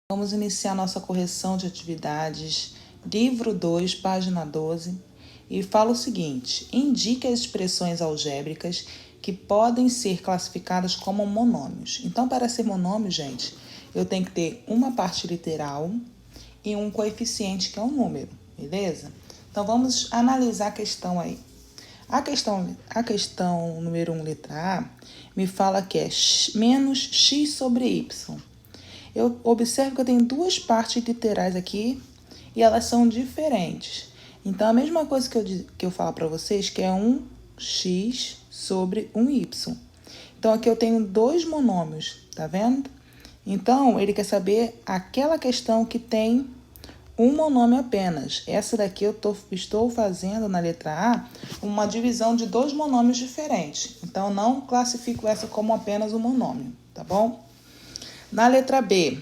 Vamos iniciar nossa correção de atividades, livro 2, página 12, e fala o seguinte: indique as expressões algébricas que podem ser classificadas como monômios. Então, para ser monômio, gente, eu tenho que ter uma parte literal e um coeficiente, que é um número, beleza? Então, vamos analisar a questão aí. A questão número 1, letra A, me fala que é menos x sobre y. Eu observo que eu tenho duas partes literais aqui e elas são diferentes. Então, a mesma coisa que eu falo para vocês, que é um x sobre um y. Então, aqui eu tenho dois monômios, tá vendo? Então, ele quer saber aquela questão que tem um monômio apenas. Essa daqui eu estou fazendo na letra A uma divisão de dois monômios diferentes. Então, não classifico essa como apenas um monômio, tá bom? Na letra B,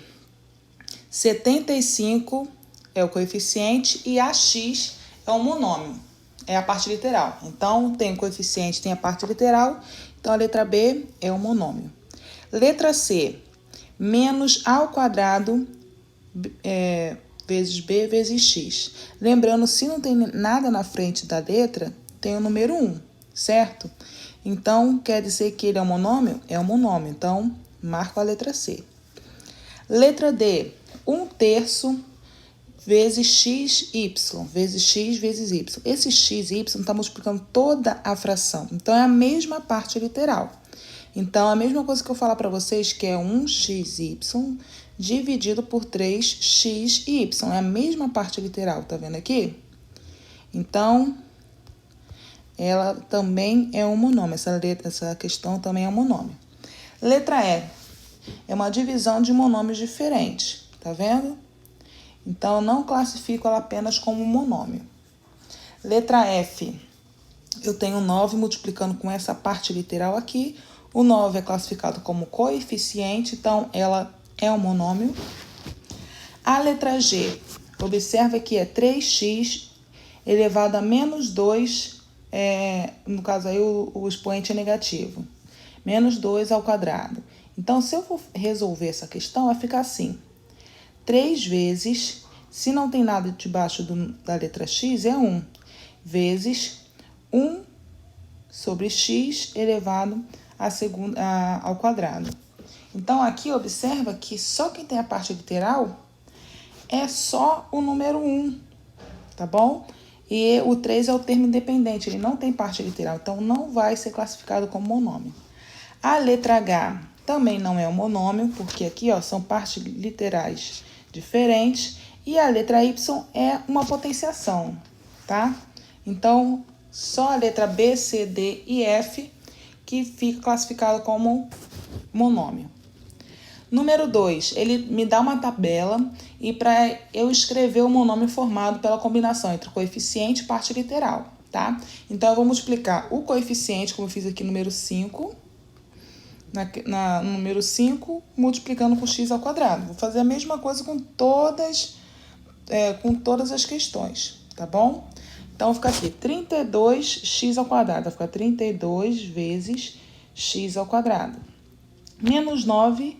75 é o coeficiente e AX é o monômio, é a parte literal. Então, tem o coeficiente, tem a parte literal, então a letra B é o monômio. Letra C, menos A ao quadrado vezes B vezes X. Lembrando, se não tem nada na frente da letra, tem o número 1, certo? Então, quer dizer que ele é um monômio? É um monômio, então marco a letra C. Letra D, 1/3 vezes xy, vezes x vezes y. Esse x e y está multiplicando toda a fração. Então, é a mesma parte literal. Então, a mesma coisa que eu falar para vocês, que é 1xy dividido por 3xy. É a mesma parte literal, tá vendo aqui? Então, ela também é um monômio. Essa questão também é um monômio. Letra E. É uma divisão de monômios diferentes, tá vendo? Então, eu não classifico ela apenas como monômio. Letra F. Eu tenho 9 multiplicando com essa parte literal aqui. O 9 é classificado como coeficiente, então ela é um monômio. A letra G. Observa que é 3x elevado a menos 2, no caso aí o expoente é negativo. Menos 2 ao quadrado. Então, se eu for resolver essa questão, vai ficar assim. 3 vezes, se não tem nada debaixo da letra x, é 1. Vezes 1 sobre x elevado ao quadrado. Então, aqui observa que só quem tem a parte literal é só o número 1, tá bom? E o 3 é o termo independente, ele não tem parte literal, então não vai ser classificado como monômio. A letra H também não é um monômio, porque aqui são partes literais diferentes. E a letra Y é uma potenciação, tá? Então, só a letra B, C, D e F que fica classificado como monômio. Número 2, ele me dá uma tabela e para eu escrever o monômio formado pela combinação entre coeficiente e parte literal, tá? Então, eu vou multiplicar o coeficiente, como eu fiz aqui no número 5, no número 5, multiplicando com x ao quadrado. Vou fazer a mesma coisa com todas as questões, tá bom? Então, fica aqui 32x ao quadrado. Vai ficar 32 vezes x ao quadrado. Menos 9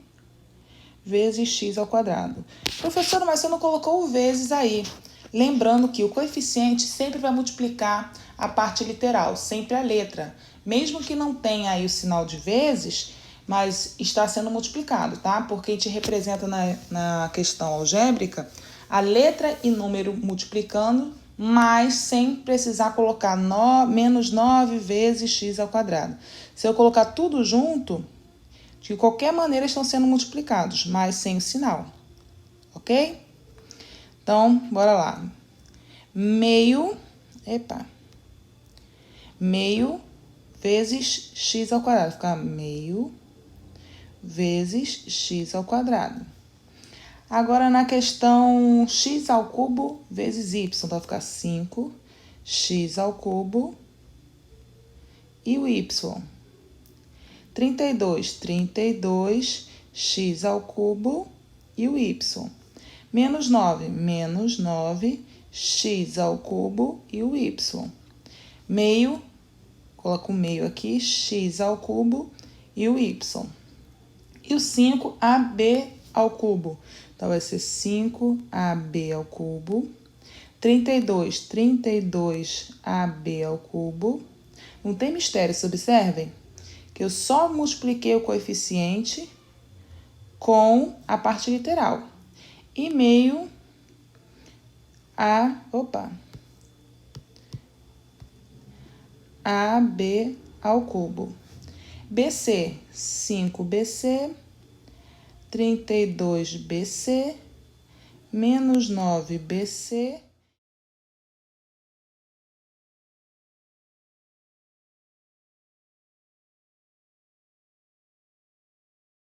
vezes x ao quadrado. Professora, mas você não colocou o vezes aí. Lembrando que o coeficiente sempre vai multiplicar a parte literal, sempre a letra. Mesmo que não tenha aí o sinal de vezes, mas está sendo multiplicado, tá? Porque a gente representa na questão algébrica a letra e número multiplicando, mas sem precisar colocar menos 9 vezes x ao quadrado. Se eu colocar tudo junto, de qualquer maneira estão sendo multiplicados, mas sem o sinal, ok? Então, bora lá. Meio vezes x ao quadrado. Vai ficar meio vezes x ao quadrado. Agora, na questão x ao cubo vezes y, então vai ficar 5x ao cubo e o y. 32, x ao cubo e o y. Menos 9, menos 9x ao cubo e o y. Meio, coloco o meio aqui, x ao cubo e o y. E o 5, AB ao cubo. Então, vai ser 5AB ao cubo. 32, 32AB ao cubo. Não tem mistério, vocês observem que eu só multipliquei o coeficiente com a parte literal. E meio AB ao cubo. BC, 5BC, 32BC, menos 9BC.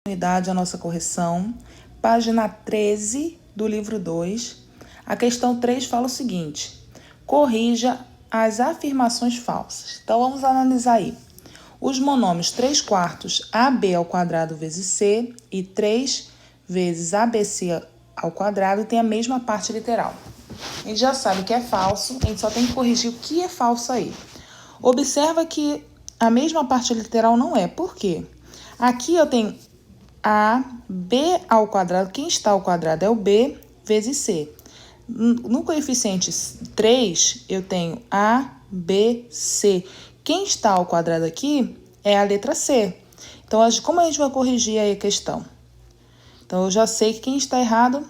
Unidade, a nossa correção, página 13 do livro 2. A questão 3 fala o seguinte: corrija as afirmações falsas. Então, vamos analisar aí. Os monômios 3/4 AB ao quadrado vezes C e 3 vezes ABC ao quadrado têm a mesma parte literal. A gente já sabe que é falso, a gente só tem que corrigir o que é falso aí. Observa que a mesma parte literal não é. Por quê? Aqui eu tenho AB ao quadrado. Quem está ao quadrado é o B vezes C. No coeficiente 3, eu tenho ABC. Quem está ao quadrado aqui é a letra C. Então, como a gente vai corrigir aí a questão? Então, eu já sei que quem está errado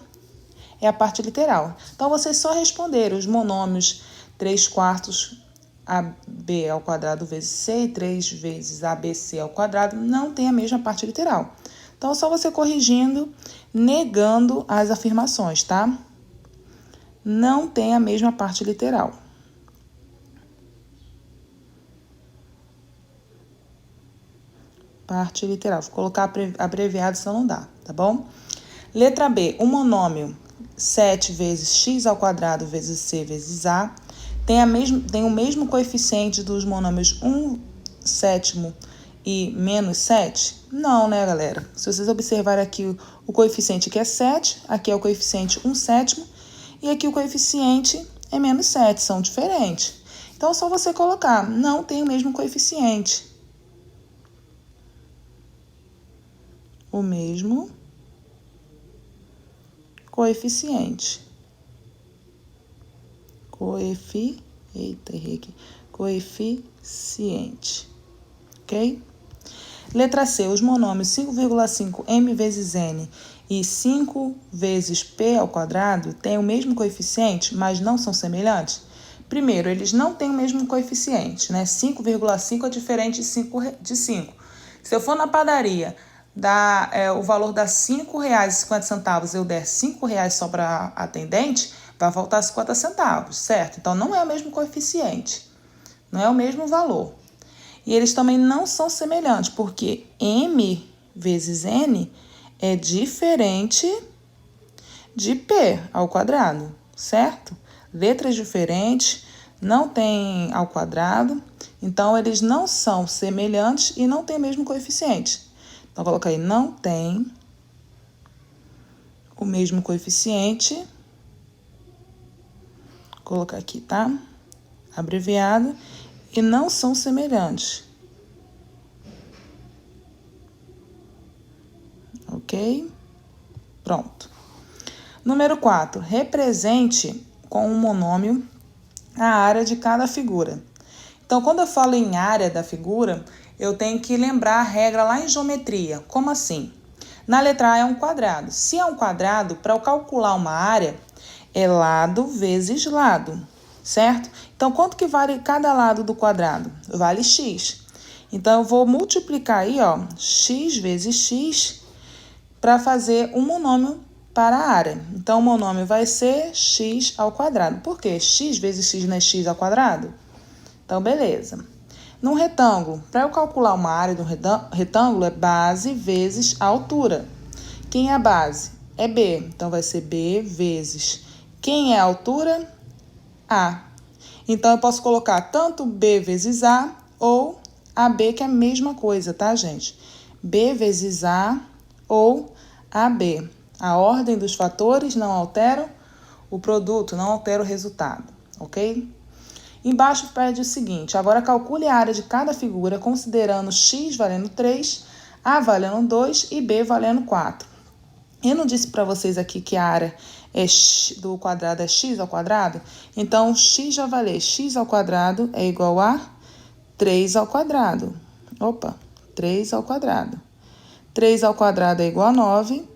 é a parte literal. Então, vocês só responderam os monômios 3/4 AB ao quadrado vezes C e 3 vezes ABC ao quadrado não tem a mesma parte literal. Então, é só você corrigindo, negando as afirmações, tá? Não tem a mesma parte literal. Parte literal. Vou colocar abreviado, senão não dá, tá bom? Letra B. O monômio 7 vezes x ao quadrado vezes c vezes a tem o mesmo coeficiente dos monômios 1/7 e menos 7? Não, né, galera? Se vocês observarem aqui, o coeficiente aqui é 7, aqui é o coeficiente 1/7 e aqui o coeficiente é menos 7, são diferentes. Então, é só você colocar, não tem o mesmo coeficiente. O mesmo coeficiente. Coeficiente. Ok? Letra C. Os monômios 5,5 m vezes n e 5 vezes p ao quadrado têm o mesmo coeficiente, mas não são semelhantes? Primeiro, eles não têm o mesmo coeficiente, né? 5,5 é diferente de 5. Se eu for na padaria, o valor dá R$ 5,50, eu der R$ 5 só para atendente, vai faltar 50 centavos, certo? Então, não é o mesmo coeficiente, não é o mesmo valor. E eles também não são semelhantes, porque m vezes n é diferente de p ao quadrado, certo? Letras diferentes, não tem ao quadrado, então eles não são semelhantes e não têm o mesmo coeficiente. Então, coloca aí, não tem o mesmo coeficiente. Vou colocar aqui, tá? Abreviado. E não são semelhantes. Ok? Pronto. Número 4. Represente com um monômio a área de cada figura. Então, quando eu falo em área da figura, eu tenho que lembrar a regra lá em geometria. Como assim? Na letra A é um quadrado. Se é um quadrado, para eu calcular uma área, é lado vezes lado, certo? Então, quanto que vale cada lado do quadrado? Vale x. Então, eu vou multiplicar aí, ó, x vezes x, para fazer um monômio para a área. Então, o monômio vai ser x ao quadrado. Por quê? X vezes x não é x ao quadrado? Então, beleza. Num retângulo, para eu calcular uma área do retângulo, é base vezes a altura. Quem é a base? É B. Então, vai ser B vezes. Quem é a altura? A. Então, eu posso colocar tanto B vezes A ou AB, que é a mesma coisa, tá, gente? B vezes A ou AB. A ordem dos fatores não altera o produto, não altera o resultado, ok? Embaixo pede o seguinte: agora calcule a área de cada figura considerando x valendo 3, A valendo 2 e B valendo 4. Eu não disse para vocês aqui que a área do quadrado é x ao quadrado? Então, x já vai ler. X ao quadrado é igual a 3 ao quadrado. Opa, 3 ao quadrado. 3 ao quadrado é igual a 9.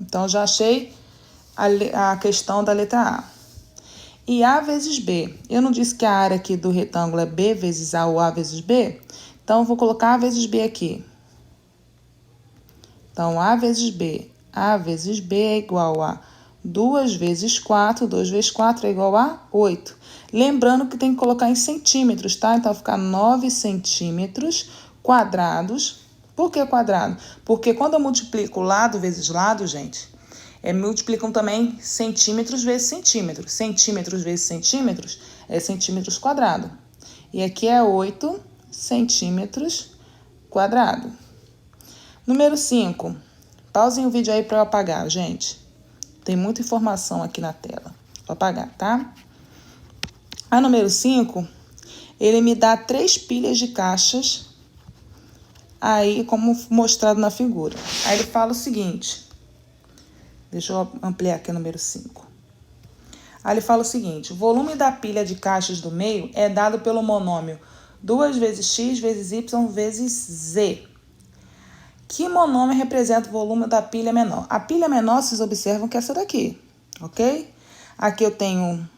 Então, já achei a questão da letra A. E A vezes B. Eu não disse que a área aqui do retângulo é B vezes A ou A vezes B? Então, eu vou colocar A vezes B aqui. Então, A vezes B. A vezes B é igual a 2 vezes 4. 2 vezes 4 é igual a 8. Lembrando que tem que colocar em centímetros, tá? Então, vai ficar 9 centímetros quadrados. Por que quadrado? Porque quando eu multiplico lado vezes lado, gente, multiplicam também centímetros vezes centímetros. Centímetros vezes centímetros é centímetros quadrado. E aqui é 8 centímetros quadrado. Número 5. Pausem o vídeo aí para eu apagar, gente. Tem muita informação aqui na tela. Vou apagar, tá? A número 5, ele me dá 3 pilhas de caixas, aí como mostrado na figura. Aí ele fala o seguinte, deixa eu ampliar aqui o número 5. Aí ele fala o seguinte, o volume da pilha de caixas do meio é dado pelo monômio 2 vezes x vezes y vezes z. Que monômio representa o volume da pilha menor? A pilha menor, vocês observam que é essa daqui, ok? Aqui eu tenho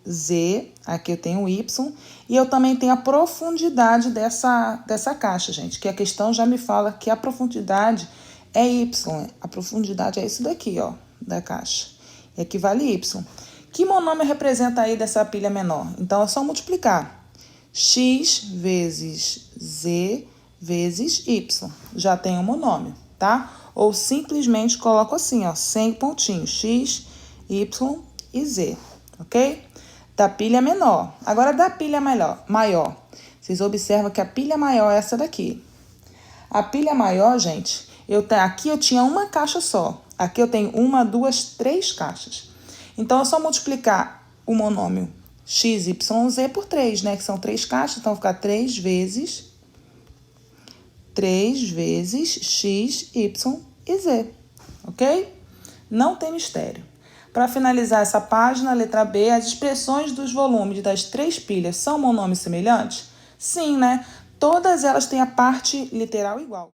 Z, aqui eu tenho Y, e eu também tenho a profundidade dessa caixa, gente, que a questão já me fala que a profundidade é Y. A profundidade é isso daqui, ó, da caixa. E aqui vale Y. Que monômio representa aí dessa pilha menor? Então, é só multiplicar. X vezes Z vezes Y. Já tem um monômio, tá? Ou simplesmente coloco assim, ó, sem pontinhos. X, Y e Z, ok? Da pilha menor. Agora, da pilha maior. Vocês observam que a pilha maior é essa daqui. A pilha maior, gente, aqui eu tinha uma caixa só. Aqui eu tenho 1, 2, 3 caixas. Então, é só multiplicar o monômio x, y, z por 3, né? Que são 3 caixas, então vai ficar 3 vezes x, y e z, ok? Não tem mistério. Para finalizar essa página, letra B, as expressões dos volumes das 3 pilhas são monômios semelhantes? Sim, né? Todas elas têm a parte literal igual.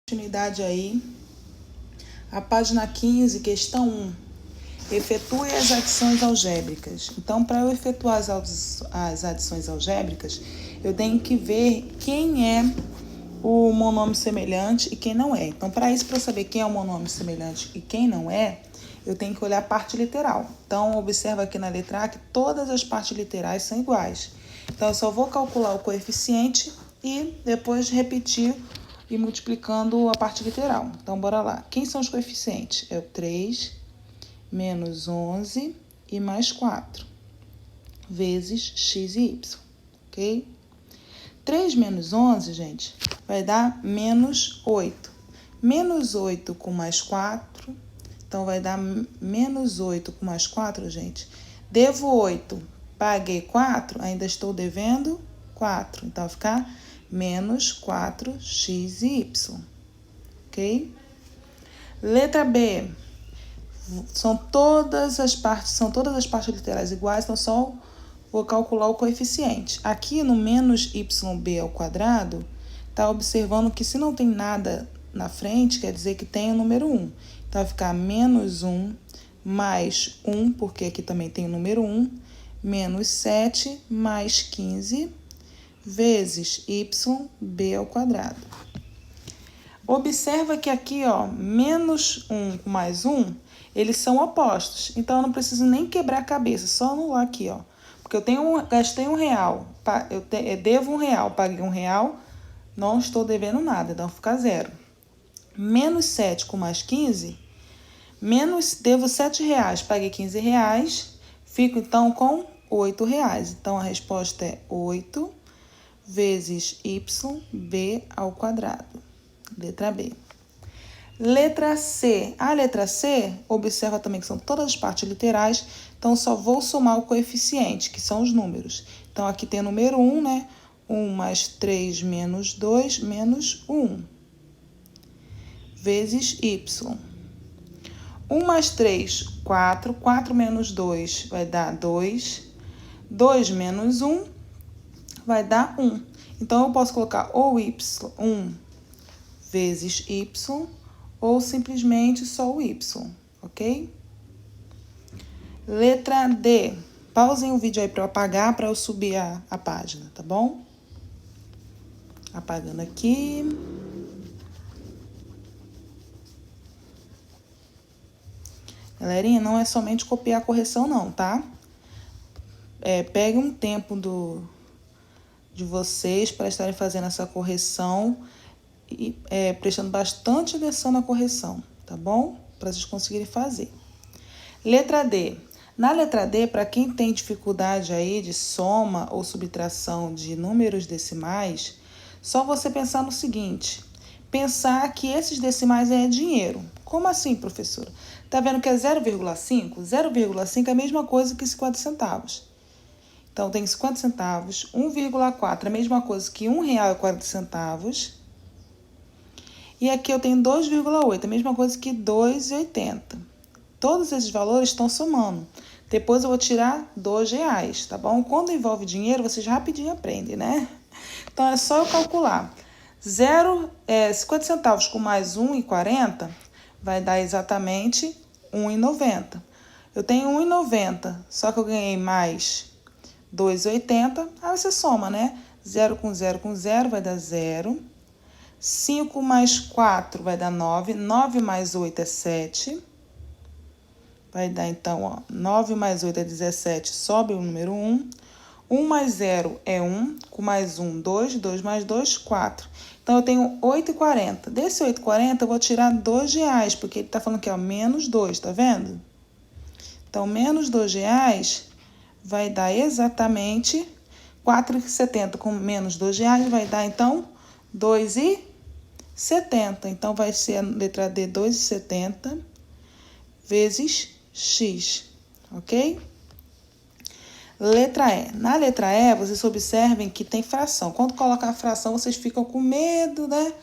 Continuidade aí. A página 15, questão 1. Efetue as adições algébricas. Então, para eu efetuar as adições algébricas, eu tenho que ver quem é o monômio semelhante e quem não é. Então, para isso, para eu saber quem é o monômio semelhante e quem não é, eu tenho que olhar a parte literal. Então, observa aqui na letra A que todas as partes literais são iguais. Então, eu só vou calcular o coeficiente e depois repetir e multiplicando a parte literal. Então, bora lá. Quem são os coeficientes? É o 3... menos 11 e mais 4, vezes x e y, ok? 3 menos 11, gente, vai dar menos 8. Menos 8 com mais 4, então vai dar menos 8 com mais 4, gente. Devo 8, paguei 4, ainda estou devendo 4. Então, vai ficar menos 4x e y, ok? Letra B. São todas as partes literais iguais, então só vou calcular o coeficiente. Aqui no menos yb ao quadrado, tá observando que se não tem nada na frente, quer dizer que tem o número 1. Então, vai ficar menos 1 mais 1, porque aqui também tem o número 1, menos 7 mais 15, vezes yb ao quadrado. Observa que aqui, ó, menos 1 com mais 1, eles são opostos. Então, eu não preciso nem quebrar a cabeça, só anular aqui, ó. Porque eu gastei R$1, eu devo R$1, paguei R$1, não estou devendo nada, então fica 0. Menos 7 com mais 15, devo R$7, paguei R$15, fico então com R$8. Então, a resposta é 8 vezes yb ao quadrado. Letra B. Letra C. A letra C, observa também que são todas as partes literais, então só vou somar o coeficiente, que são os números. Então, aqui tem o número 1, né? 1 mais 3 menos 2 menos 1, vezes y. 1 mais 3, 4. 4 menos 2 vai dar 2. 2 menos 1 vai dar 1. Então, eu posso colocar ou y, 1 vezes y, ou simplesmente só o y, ok? Letra D. Pausem o vídeo aí para eu apagar, para eu subir a página, tá bom? Apagando aqui. Galerinha, não é somente copiar a correção não, tá? Pegue um tempo de vocês para estarem fazendo essa correção e prestando bastante atenção na correção, tá bom? Para vocês conseguirem fazer. Letra D. Na letra D, para quem tem dificuldade aí de soma ou subtração de números decimais, só você pensar no seguinte: pensar que esses decimais é dinheiro. Como assim, professora? Tá vendo que é 0,5? 0,5 é a mesma coisa que 50 centavos. Então, tem 50 centavos, 1,4 é a mesma coisa que R$1,40. E aqui eu tenho 2,8, a mesma coisa que 2,80. Todos esses valores estão somando. Depois eu vou tirar R$2, tá bom? Quando envolve dinheiro, vocês rapidinho aprendem, né? Então, é só eu calcular. 50 centavos com mais 1,40 vai dar exatamente R$1,90. Eu tenho R$1,90, só que eu ganhei mais 2,80. Aí você soma, né? 0 com 0 com 0 vai dar 0. 5 mais 4 vai dar 9. 9 mais 8 é 7. Vai dar, então, ó, 9 mais 8 é 17, sobe o número 1. 1 mais 0 é 1, com mais 1, 2. 2 mais 2, 4. Então, eu tenho 8,40. Desse 8,40, eu vou tirar R$2, porque ele tá falando que é menos 2, tá vendo? Então, menos R$2 vai dar exatamente 4,70. Com menos R$2 vai dar, então, 2,70. Então, vai ser a letra D, 2,70 vezes x, ok? Letra E. Na letra E, vocês observem que tem fração. Quando colocar a fração, vocês ficam com medo, né?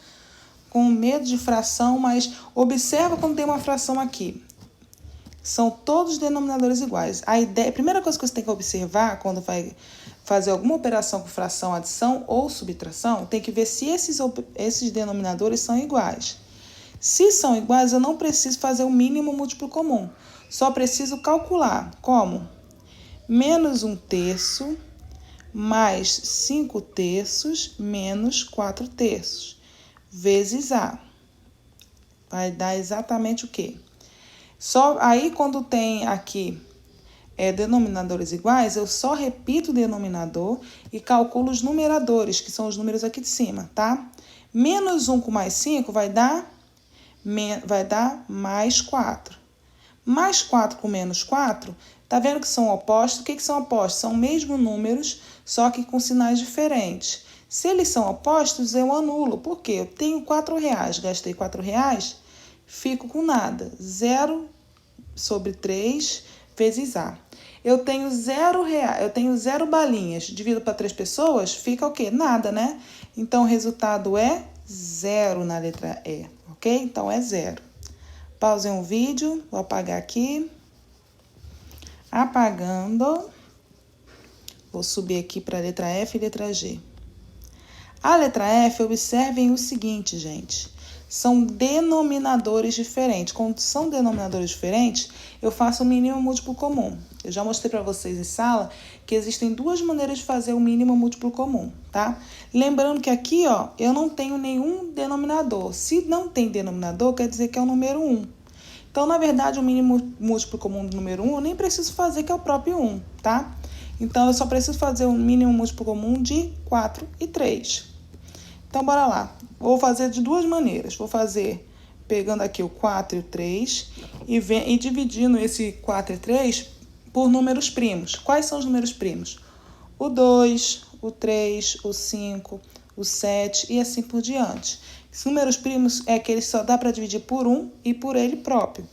Com medo de fração, mas observa quando tem uma fração aqui. São todos denominadores iguais. A primeira coisa que você tem que observar quando vai fazer alguma operação com fração, adição ou subtração, tem que ver se esses denominadores são iguais. Se são iguais, eu não preciso fazer o mínimo múltiplo comum. Só preciso calcular. Como? Menos 1/3 mais 5/3 menos 4/3 vezes A. Vai dar exatamente o quê? Aí, quando tem aqui denominadores iguais, eu só repito o denominador e calculo os numeradores, que são os números aqui de cima, tá? Menos 1 com mais 5 vai dar mais 4. Mais 4 com menos 4, tá vendo que são opostos? O que são opostos? São mesmos números, só que com sinais diferentes. Se eles são opostos, eu anulo. Por quê? Eu tenho R$4, gastei R$4, fico com nada. 0 sobre 3 vezes A. Eu tenho R$0 balinhas, divido para 3 pessoas, fica o quê? Nada, né? Então, o resultado é 0 na letra E, ok? Então, é 0. Pausem o vídeo, vou apagar aqui. Apagando. Vou subir aqui para a letra F e letra G. A letra F, observem o seguinte, gente. São denominadores diferentes. Quando são denominadores diferentes, eu faço o mínimo múltiplo comum. Eu já mostrei para vocês em sala que existem duas maneiras de fazer o mínimo múltiplo comum, tá? Lembrando que aqui, ó, eu não tenho nenhum denominador. Se não tem denominador, quer dizer que é o número 1. Então, na verdade, o mínimo múltiplo comum do número 1, eu nem preciso fazer, que é o próprio 1, tá? Então, eu só preciso fazer o mínimo múltiplo comum de 4 e 3. Então, bora lá. Vou fazer de duas maneiras. Vou fazer pegando aqui o 4 e o 3 e dividindo esse 4 e 3 por números primos. Quais são os números primos? O 2, o 3, o 5, o 7 e assim por diante. Números primos é aquele que só dá para dividir por 1 e por ele próprio.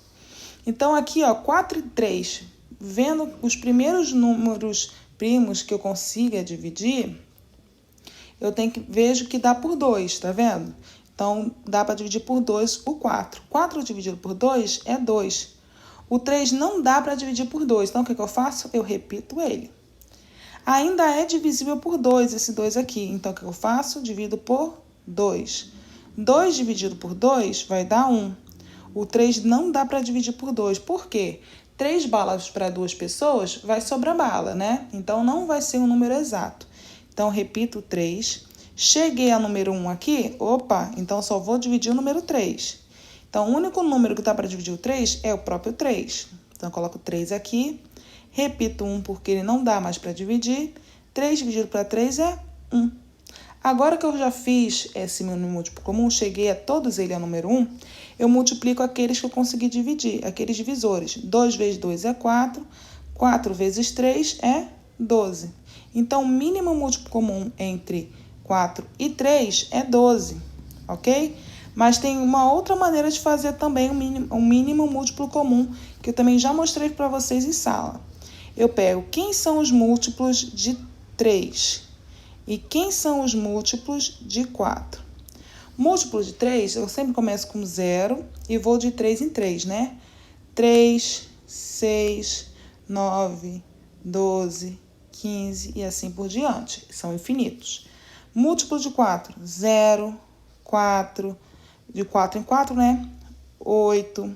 Então, aqui, ó, 4 e 3, vendo os primeiros números primos que eu consiga dividir, eu vejo que dá por 2, tá vendo? Então, dá para dividir por 2 o 4. 4 dividido por 2 é 2. O 3 não dá para dividir por 2, então o que eu faço? Eu repito ele. Ainda é divisível por 2, esse 2 aqui. Então, o que eu faço? Divido por 2. 2 dividido por 2 vai dar 1. O 3 não dá para dividir por 2. Por quê? 3 balas para 2 pessoas vai sobrar bala, né? Então, não vai ser um número exato. Então, repito o 3. Cheguei ao número 1 aqui. Opa, então só vou dividir o número 3. Então, o único número que dá para dividir o 3 é o próprio 3. Então, eu coloco 3 aqui. Repito 1 porque ele não dá mais para dividir. 3 dividido para 3 é 1. Agora que eu já fiz esse meu múltiplo comum, cheguei a todos eles ao número 1, eu multiplico aqueles que eu consegui dividir, aqueles divisores. 2 vezes 2 é 4, 4 vezes 3 é 12. Então, o mínimo múltiplo comum entre 4 e 3 é 12, ok? Mas tem uma outra maneira de fazer também um mínimo múltiplo comum, que eu também já mostrei para vocês em sala. Eu pego quem são os múltiplos de 3 e quem são os múltiplos de 4. Múltiplo de 3, eu sempre começo com 0 e vou de 3 em 3, né? 3, 6, 9, 12, 15 e assim por diante. São infinitos. Múltiplo de 4, 0, 4, de 4 em 4, né? 8,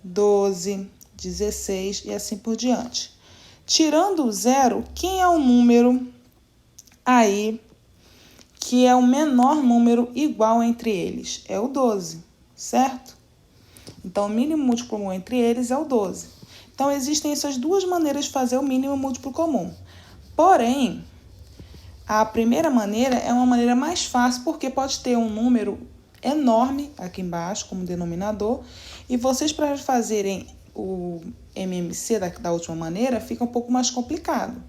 12, 16 e assim por diante. Tirando o 0, quem é o número aí que é o menor número igual entre eles? É o 12, certo? Então, o mínimo múltiplo comum entre eles é o 12. Então, existem essas duas maneiras de fazer o mínimo múltiplo comum. Porém, a primeira maneira é uma maneira mais fácil, porque pode ter um número enorme aqui embaixo, como denominador, e vocês, para fazerem o MMC da última maneira, fica um pouco mais complicado.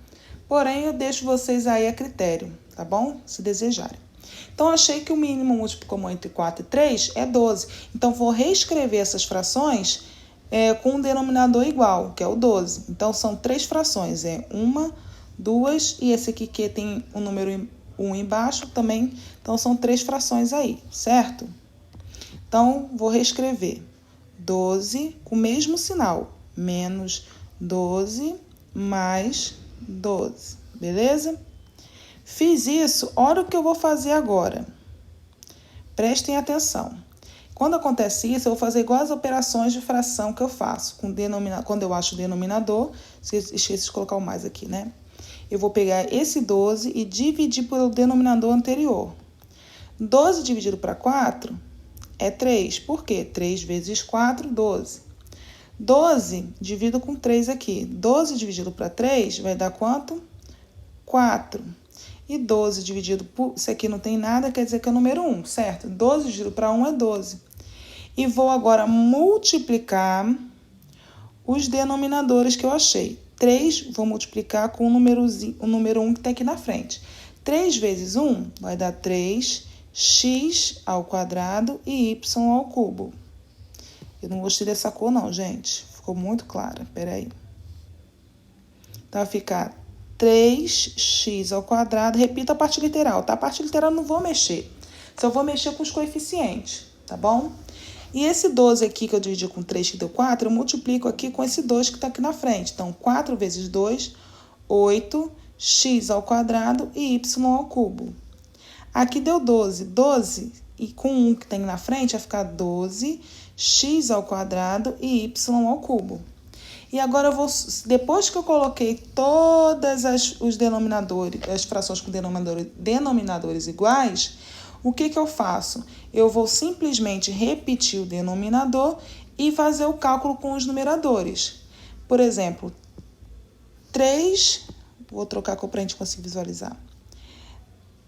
Porém, eu deixo vocês aí a critério, tá bom? Se desejarem. Então, achei que o mínimo múltiplo comum entre 4 e 3 é 12. Então, vou reescrever essas frações com um denominador igual, que é o 12. Então, são 3 frações. É 1, 2 e esse aqui que tem o número 1 embaixo também. Então, são 3 frações aí, certo? Então, vou reescrever. 12 com o mesmo sinal. Menos 12 mais 12, beleza? Fiz isso, olha o que eu vou fazer agora. Prestem atenção. Quando acontece isso, eu vou fazer igual as operações de fração que eu faço. Quando eu acho o denominador, esqueci de colocar o mais aqui, né? Eu vou pegar esse 12 e dividir pelo denominador anterior. 12 dividido para 4 é 3. Por quê? 3 vezes 4, 12. 12 divido com 3 aqui. 12 dividido para 3 vai dar quanto? 4. E 12 dividido por... Isso aqui não tem nada, quer dizer que é o número 1, certo? 12 dividido para 1 é 12. E vou agora multiplicar os denominadores que eu achei. 3 vou multiplicar com o número 1 que está aqui na frente. 3 vezes 1 vai dar 3x ao quadrado e y ao cubo. Eu não gostei dessa cor não, gente. Ficou muito clara. Peraí. Então, vai ficar 3x ao quadrado. Repita a parte literal, tá? A parte literal eu não vou mexer. Só vou mexer com os coeficientes, tá bom? E esse 12 aqui que eu dividi com 3, que deu 4, eu multiplico aqui com esse 2 que tá aqui na frente. Então, 4 vezes 2, 8, x ao quadrado e y ao cubo. Aqui deu 12. 12 e com 1 que tem na frente vai ficar 12 x ao quadrado e y ao cubo. E agora eu vou, depois que eu coloquei todas os denominadores, as frações com denominadores iguais, o que eu faço? Eu vou simplesmente repetir o denominador e fazer o cálculo com os numeradores. Por exemplo, 3, vou trocar a cor para a gente conseguir visualizar.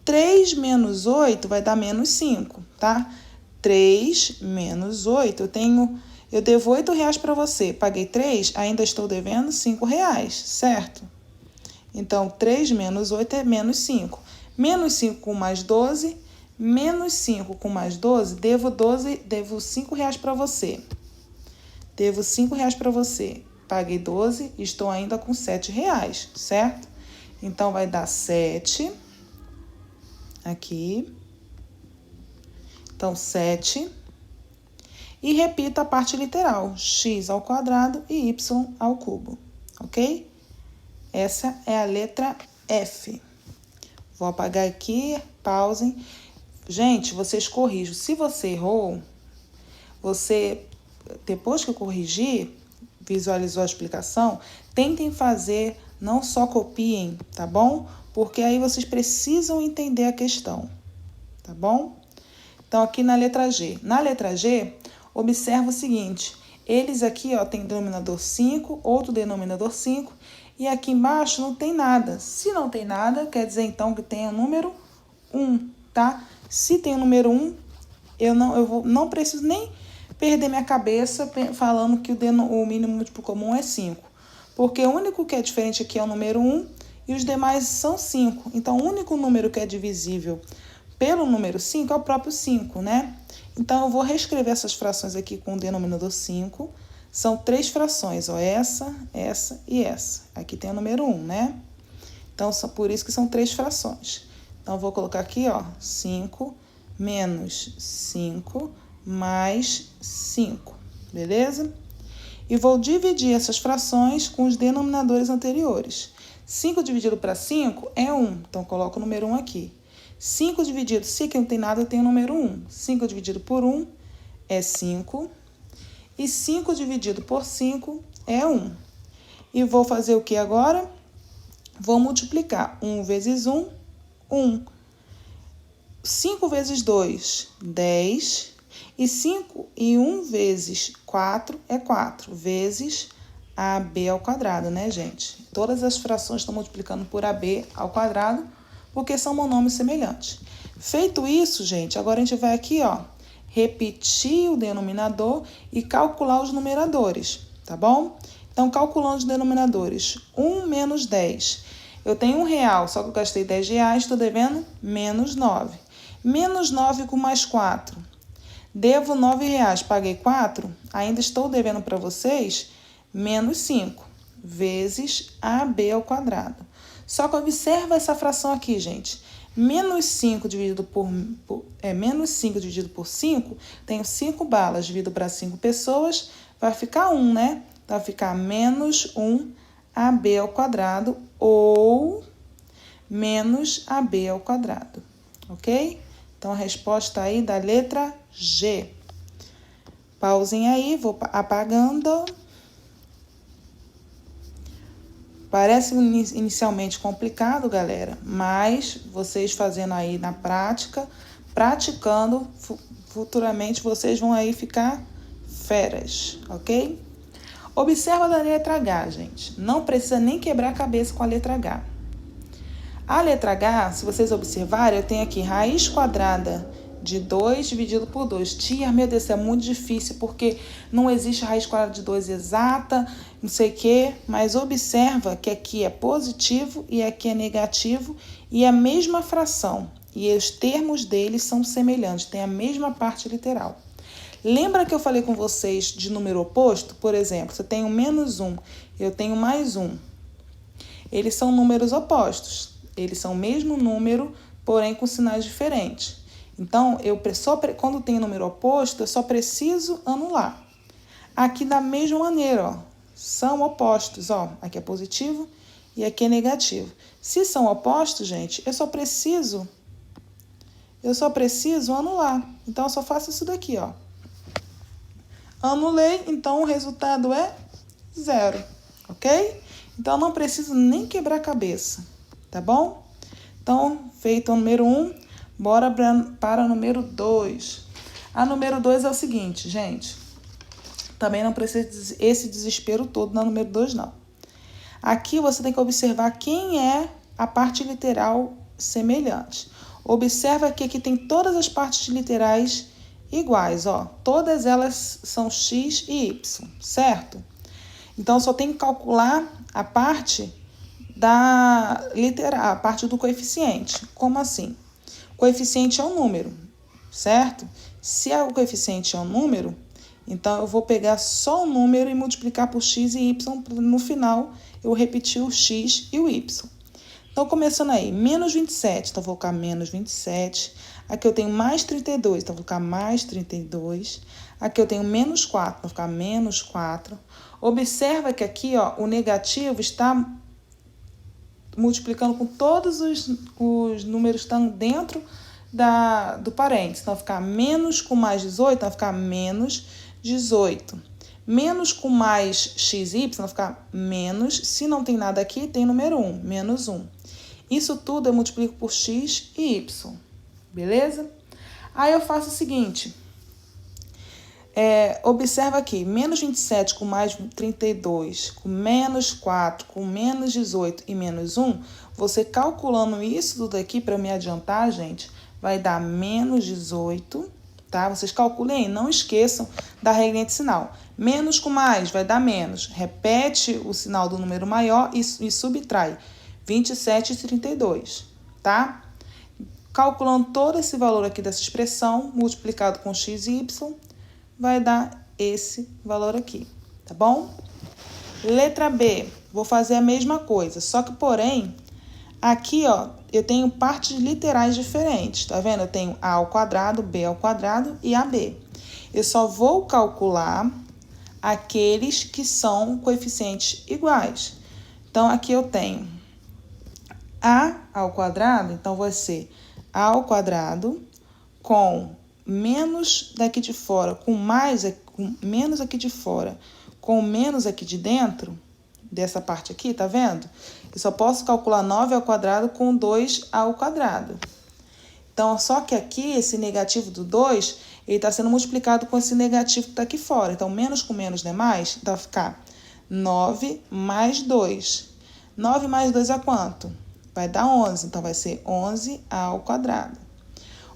3 menos 8 vai dar menos 5, tá? 3 menos 8, eu devo R$8 para você. Paguei 3, ainda estou devendo R$5, certo? Então, 3 menos 8 é menos 5. Menos 5 com mais 12 Menos 5 com mais 12, devo R$5 para você. Devo R$5 para você. Paguei 12, estou ainda com R$7, certo? Então, vai dar 7. Aqui. Então, 7. E repita a parte literal. X ao quadrado e y ao cubo. Ok? Essa é a letra F. Vou apagar aqui, pausem. Gente, vocês corrijam. Se você errou, depois que eu corrigir, visualizou a explicação, tentem fazer, não só copiem, tá bom? Porque aí vocês precisam entender a questão, tá bom? Então, aqui na letra G. Na letra G, observa o seguinte, eles aqui, ó, tem denominador 5, outro denominador 5, e aqui embaixo não tem nada. Se não tem nada, quer dizer, então, que tem o número 1, tá? Se tem o número 1, eu não preciso nem perder minha cabeça falando que o mínimo múltiplo comum é 5. Porque o único que é diferente aqui é o número 1 e os demais são 5. Então, o único número que é divisível pelo número 5 é o próprio 5, né? Então, eu vou reescrever essas frações aqui com o denominador 5. São 3 frações, ó, essa e essa. Aqui tem o número 1, né? Então, por isso que são 3 frações. Então, eu vou colocar aqui, ó, 5 menos 5 mais 5, beleza? E vou dividir essas frações com os denominadores anteriores. 5 dividido para 5 é 1, então coloco o número 1 aqui. 5 dividido, se aqui não tem nada, eu tenho o número 1. 5 dividido por 1 é 5. E 5 dividido por 5 é 1. E vou fazer o que agora? Vou multiplicar 1 vezes 1, 1. 5 vezes 2, 10. E 1 vezes 4 é 4, vezes AB ao quadrado, né, gente? Todas as frações estão multiplicando por AB ao quadrado, porque são monômios semelhantes. Feito isso, gente, agora a gente vai aqui, ó, repetir o denominador e calcular os numeradores, tá bom? Então, calculando os denominadores, 1 menos 10. Eu tenho R$1, só que eu gastei R$10, estou devendo menos 9. Menos 9 com mais 4. Devo R$9, paguei 4, ainda estou devendo para vocês menos 5, vezes AB ao quadrado. Só que observa essa fração aqui, gente. Menos 5 dividido por 5, tenho 5 balas, dividido para 5 pessoas, vai ficar 1, né? Vai ficar menos 1 AB ao quadrado ou menos AB ao quadrado, ok? Então, a resposta aí da letra G. Pausem aí, vou apagando. Parece inicialmente complicado, galera, mas vocês fazendo aí na prática, praticando, futuramente vocês vão aí ficar feras, ok? Observa a letra H, gente. Não precisa nem quebrar a cabeça com a letra H. A letra H, se vocês observarem, eu tenho aqui raiz quadrada de 2 dividido por 2. Tia, meu Deus, isso é muito difícil, porque não existe raiz quadrada de 2 exata, não sei o quê, mas observa que aqui é positivo e aqui é negativo e é a mesma fração. E os termos deles são semelhantes, tem a mesma parte literal. Lembra que eu falei com vocês de número oposto? Por exemplo, se eu tenho menos 1, eu tenho mais 1. Eles são números opostos. Eles são o mesmo número, porém com sinais diferentes. Então, quando tem número oposto, eu só preciso anular. Aqui da mesma maneira, ó, são opostos, ó. Aqui é positivo e aqui é negativo. Se são opostos, gente, eu só preciso anular. Então, eu só faço isso daqui, ó. Anulei, então o resultado é 0, ok? Então, não preciso nem quebrar a cabeça, tá bom? Então, feito o número 1, bora para o número 2. A número 2 é o seguinte, gente. Também não precisa esse desespero todo na número 2, não. Aqui você tem que observar quem é a parte literal semelhante. Observa que aqui tem todas as partes literais iguais, ó. Todas elas são x e y, certo? Então, só tem que calcular a parte da literal, a parte do coeficiente. Como assim? Coeficiente é um número, certo? Se o coeficiente é um número, então eu vou pegar só o número e multiplicar por x e y, para no final eu repetir o x e o y. Então, começando aí, menos 27, então vou colocar menos 27. Aqui eu tenho mais 32, então vou colocar mais 32. Aqui eu tenho menos 4, vou ficar menos 4. Observa que aqui, ó, o negativo está multiplicando com todos os números que estão dentro do parênteses. Então, vai ficar menos com mais 18, então vai ficar menos 18. Menos com mais xy, vai ficar menos. Se não tem nada aqui, tem número 1, menos 1. Isso tudo eu multiplico por x e y, beleza? Aí eu faço o seguinte, observa aqui, menos 27 com mais 32, com menos 4, com menos 18 e menos 1, você calculando isso tudo aqui, para me adiantar, gente, vai dar menos 18, tá? Vocês calculem aí, não esqueçam da regrinha de sinal. Menos com mais vai dar menos. Repete o sinal do número maior e subtrai. 27 e 32, tá? Calculando todo esse valor aqui dessa expressão, multiplicado com x e y, vai dar esse valor aqui, tá bom? Letra B, vou fazer a mesma coisa, só que, porém, aqui, ó, eu tenho partes literais diferentes, tá vendo? Eu tenho a ao quadrado, b ao quadrado e ab. Eu só vou calcular aqueles que são coeficientes iguais. Então, aqui eu tenho a ao quadrado, então vai ser a ao quadrado com menos daqui de fora, com menos aqui de fora, com menos aqui de dentro, dessa parte aqui, tá vendo? Eu só posso calcular 9 ao quadrado com 2 ao quadrado. Então, só que aqui, esse negativo do 2, ele está sendo multiplicado com esse negativo que está aqui fora. Então, menos com menos não é mais? Então, vai ficar 9 mais 2. 9 mais 2 é quanto? Vai dar 11, então vai ser 11 ao quadrado.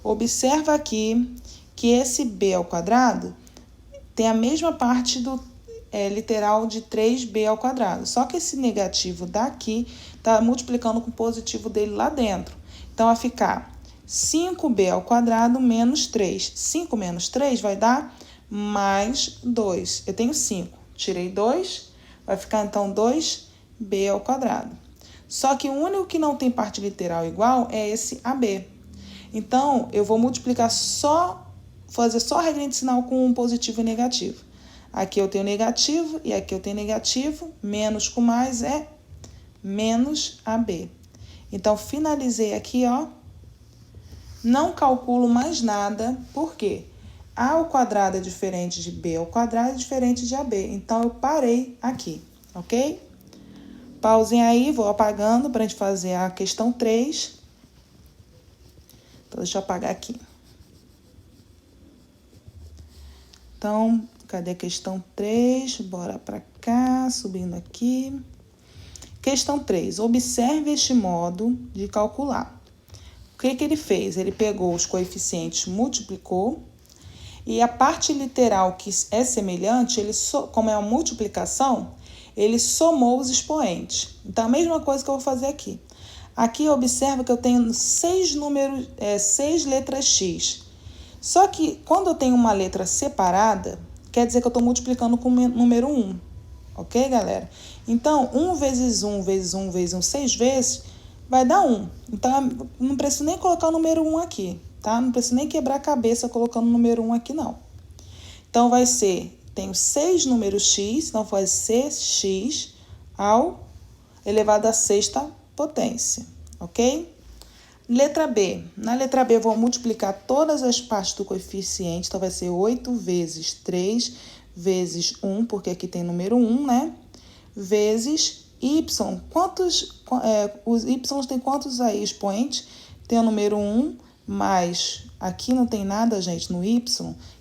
Observa aqui que esse b ao quadrado tem a mesma parte do literal de 3b ao quadrado. Só que esse negativo daqui está multiplicando com o positivo dele lá dentro. Então, vai ficar 5b ao quadrado menos 3. 5 menos 3 vai dar mais 2. Eu tenho 5. Tirei 2, vai ficar então 2b ao quadrado. Só que o único que não tem parte literal igual é esse AB. Então, eu vou multiplicar fazer só a regrinha de sinal com um positivo e negativo. Aqui eu tenho negativo e aqui eu tenho negativo. Menos com mais é menos AB. Então, finalizei aqui, ó. Não calculo mais nada, por quê? A ao quadrado é diferente de B ao quadrado, é diferente de AB. Então, eu parei aqui, ok? Pausem aí, vou apagando para a gente fazer a questão 3. Então, deixa eu apagar aqui. Então, cadê a questão 3? Bora para cá, subindo aqui. Questão 3. Observe este modo de calcular. O que ele fez? Ele pegou os coeficientes, multiplicou, e a parte literal que é semelhante, como é uma multiplicação, ele somou os expoentes. Então, a mesma coisa que eu vou fazer aqui. Aqui, observa que eu tenho 6 letras X. Só que, quando eu tenho uma letra separada, quer dizer que eu estou multiplicando com o número 1. Ok, galera? Então, 1 vezes 1 vezes 1 vezes 1, 6 vezes, vai dar 1. Então, não preciso nem colocar o número 1 aqui, tá? Não preciso nem quebrar a cabeça colocando o número 1 aqui, não. Então, vai ser... Tenho 6 números x, então vai ser x ao elevado à sexta potência, ok? Letra B. Na letra B, eu vou multiplicar todas as partes do coeficiente, então vai ser 8 vezes 3 vezes 1, porque aqui tem número 1, né? Vezes y. Os y tem quantos aí expoentes? Tem o número 1, mais... Aqui não tem nada, gente, no y,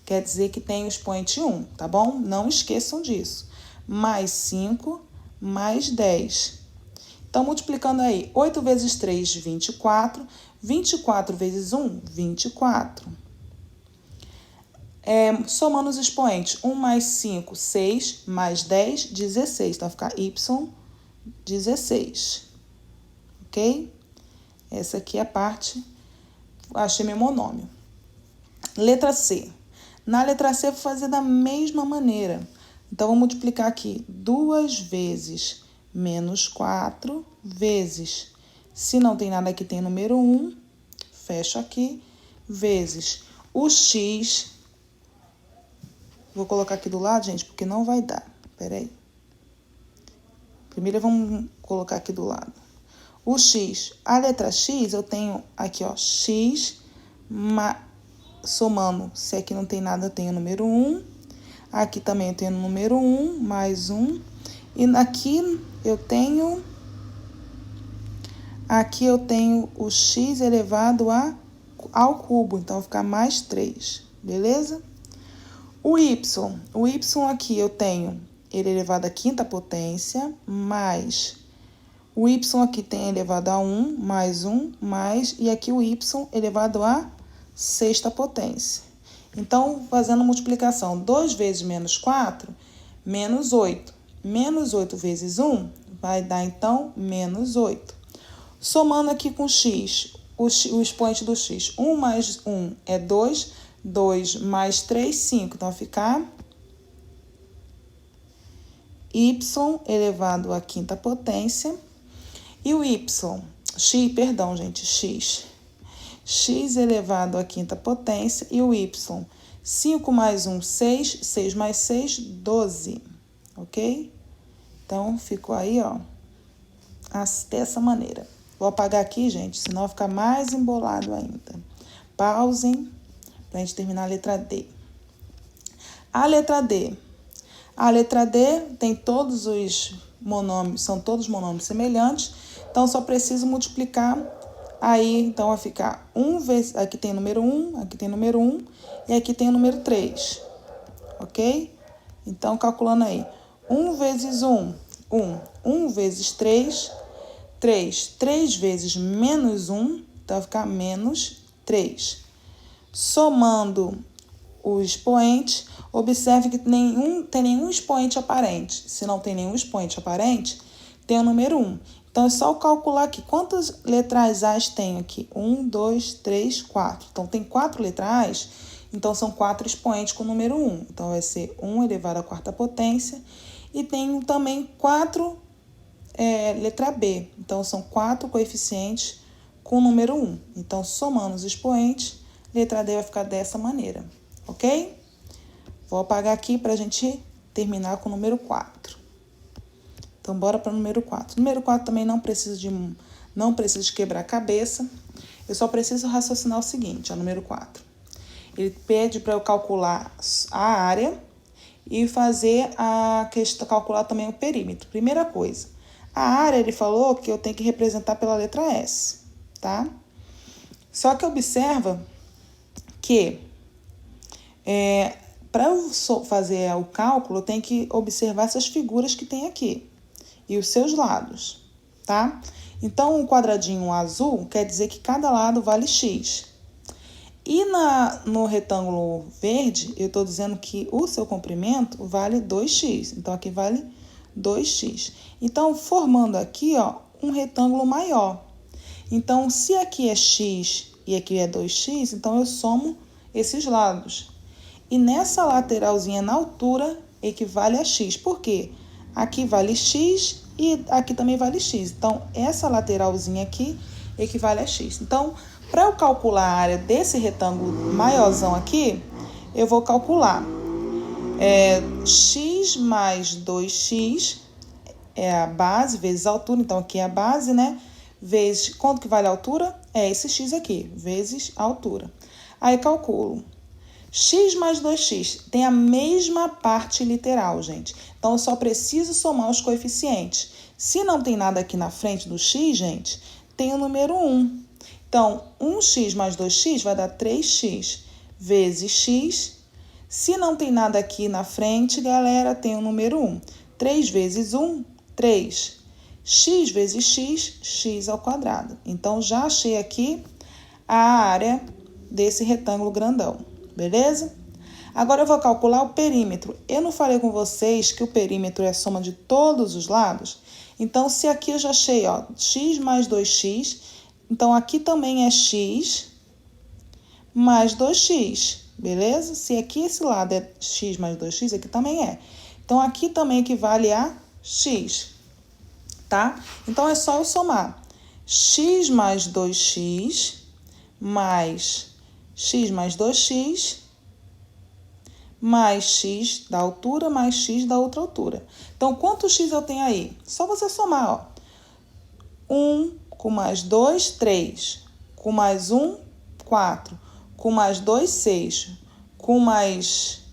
quer dizer que tem o expoente 1, tá bom? Não esqueçam disso. Mais 5, mais 10. Então, multiplicando aí, 8 vezes 3, 24. 24 vezes 1, 24. Somando os expoentes, 1 mais 5, 6, mais 10, 16. Então, vai ficar y, 16. Ok? Essa aqui é a parte achei meu monômio. Letra C. Na letra C, eu vou fazer da mesma maneira. Então, vou multiplicar aqui 2 vezes menos 4 vezes. Se não tem nada aqui, tem número 1. Fecho aqui. Vezes o x. Vou colocar aqui do lado, gente, porque não vai dar. Peraí. Primeiro, vamos colocar aqui do lado. O x, a letra x, eu tenho aqui, ó, x, somando, se aqui não tem nada, eu tenho o número 1. Aqui também eu tenho o número 1, mais 1. E aqui eu tenho o x elevado ao cubo, então vai ficar mais 3, beleza? O y aqui eu tenho ele elevado à quinta potência, mais o y aqui tem elevado a 1, mais 1, mais, e aqui o y elevado à sexta potência. Então, fazendo multiplicação, 2 vezes menos 4, menos 8. Menos 8 vezes 1 vai dar, então, menos 8. Somando aqui com x, o expoente do x, 1 mais 1 é 2, 2 mais 3, 5. Então, vai ficar y elevado à quinta potência. E o x elevado à quinta potência. E o y, 5 mais 1, 6, 6 mais 6, 12, ok? Então, ficou aí, ó, dessa maneira. Vou apagar aqui, gente, senão vai ficar mais embolado ainda. Pausem pra gente terminar a letra D. A letra D tem todos os monômios, são todos monômios semelhantes, então só preciso multiplicar aí, então vai ficar 1 vezes, aqui tem número 1, aqui tem número 1 e aqui tem o número 3, ok? Então, calculando aí, 1 vezes 1, 1, 1 vezes 3, 3, 3 vezes menos 1, então vai ficar menos 3. Somando o expoente, observe que tem nenhum expoente aparente. Se não tem nenhum expoente aparente, tem o número 1. Então, é só calcular aqui. Quantas letras A's tem aqui? 1, 2, 3, 4. Então, tem 4 letras A's, então são 4 expoentes com o número 1. Então, vai ser 1 elevado à quarta potência. E tem também 4 letra B. Então, são 4 coeficientes com o número 1. Então, somando os expoentes, letra D vai ficar dessa maneira, ok? Vou apagar aqui para a gente terminar com o número 4. Então, bora para o número 4. Número 4 também não precisa de quebrar a cabeça. Eu só preciso raciocinar o seguinte, ó, número 4. Ele pede para eu calcular a área e fazer a questão, calcular também o perímetro. Primeira coisa, a área ele falou que eu tenho que representar pela letra S, tá? Só que observa que para eu fazer o cálculo, eu tenho que observar essas figuras que tem aqui e os seus lados, tá? Então, o quadradinho azul quer dizer que cada lado vale x. E no retângulo verde, eu estou dizendo que o seu comprimento vale 2x. Então, aqui vale 2x. Então, formando aqui, ó, um retângulo maior. Então, se aqui é x e aqui é 2x, então eu somo esses lados. E nessa lateralzinha na altura equivale a x. Por quê? Aqui vale x e aqui também vale x. Então, essa lateralzinha aqui equivale a x. Então, para eu calcular a área desse retângulo maiorzão aqui, eu vou calcular x mais 2x é a base vezes a altura. Então, aqui é a base, né? Vezes, quanto que vale a altura? É esse x aqui, vezes a altura. Aí, calculo. X mais 2x tem a mesma parte literal, gente. Então, eu só preciso somar os coeficientes. Se não tem nada aqui na frente do x, gente, tem o número 1. Então, 1x mais 2x vai dar 3x vezes x. Se não tem nada aqui na frente, galera, tem o número 1. 3 vezes 1, 3. X vezes x, x ao quadrado. Então, já achei aqui a área desse retângulo grandão. Beleza? Agora eu vou calcular o perímetro. Eu não falei com vocês que o perímetro é a soma de todos os lados? Então, se aqui eu já achei, ó, x mais 2x, então aqui também é x, mais 2x, beleza? Se aqui esse lado é x mais 2x, aqui também é. Então, aqui também equivale a x, tá? Então, é só eu somar x mais 2x mais x mais 2x mais x da altura mais x da outra altura. Então, quanto x eu tenho aí? Só você somar, ó. 1 com mais 2, 3. Com mais 1, 4. Com mais 2, 6. Com mais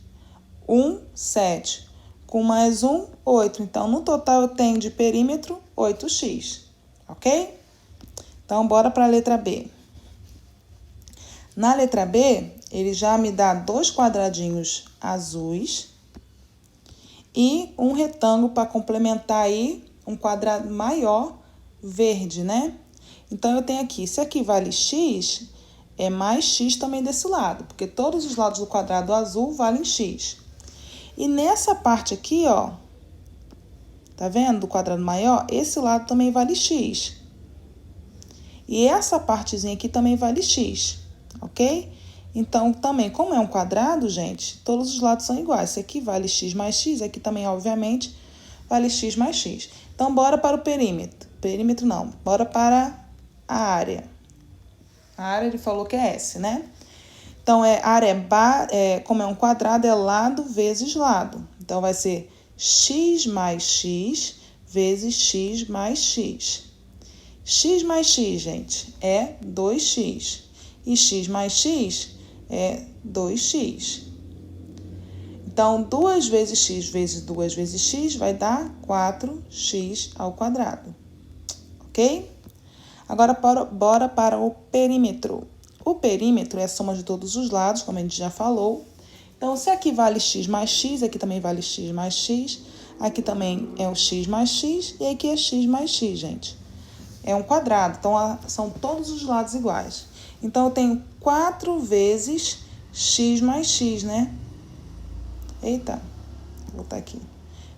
1, 7. Com mais 1, 8. Então, no total, eu tenho de perímetro 8x, ok? Então, bora para a letra B. Na letra B, ele já me dá 2 quadradinhos azuis e um retângulo para complementar aí um quadrado maior verde, né? Então, eu tenho aqui, se aqui vale x, é mais x também desse lado, porque todos os lados do quadrado azul valem x. E nessa parte aqui, ó, tá vendo? Do quadrado maior, esse lado também vale x. E essa partezinha aqui também vale x, ok? Então, também, como é um quadrado, gente, todos os lados são iguais. Esse aqui vale x mais x, aqui também, obviamente, vale x mais x. Então, bora para o perímetro. Perímetro não, bora para a área. A área ele falou que é S, né? Então, a área como é um quadrado, é lado vezes lado. Então, vai ser x mais x vezes x mais x. X mais x, gente, é 2x. E x mais x é 2x. Então, 2 vezes x vezes 2 vezes x vai dar 4x ao quadrado. Ok? Agora, bora para o perímetro. O perímetro é a soma de todos os lados, como a gente já falou. Então, se aqui vale x mais x, aqui também vale x mais x. Aqui também é o x mais x e aqui é x mais x, gente. É um quadrado, então são todos os lados iguais. Então, eu tenho 4 vezes x mais x, né? Eita, vou botar aqui.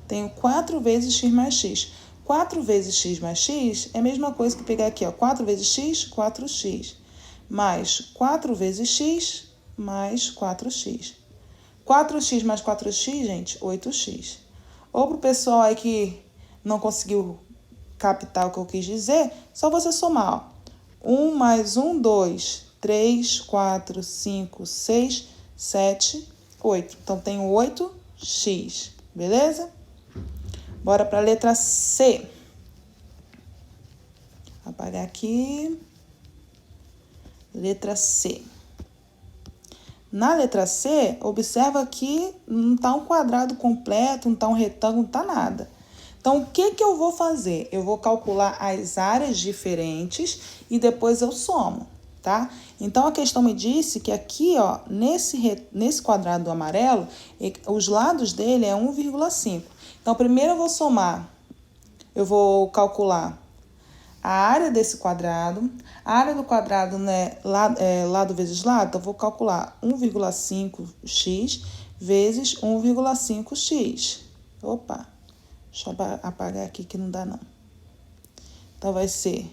Tenho 4 vezes x mais x. 4 vezes x mais x é a mesma coisa que pegar aqui, ó. 4 vezes x, 4x. Mais 4 vezes x, mais 4x. 4x mais 4x, gente, 8x. Ou pro pessoal aí que não conseguiu captar o que eu quis dizer, só você somar, ó. 1 mais 1, 2, 3, 4, 5, 6, 7, 8. Então, tenho 8x, beleza? Bora para a letra C. Vou apagar aqui. Letra C. Na letra C, observa que não está um quadrado completo, não está um retângulo, não está nada. Então, o que eu vou fazer? Eu vou calcular as áreas diferentes e depois eu somo, tá? Então, a questão me disse que aqui, ó, nesse quadrado amarelo, os lados dele é 1,5. Então, primeiro eu vou somar, eu vou calcular a área desse quadrado. A área do quadrado, né, lado vezes lado, então eu vou calcular 1,5x vezes 1,5x. Opa! Deixa eu apagar aqui que não dá, não. Então, vai ser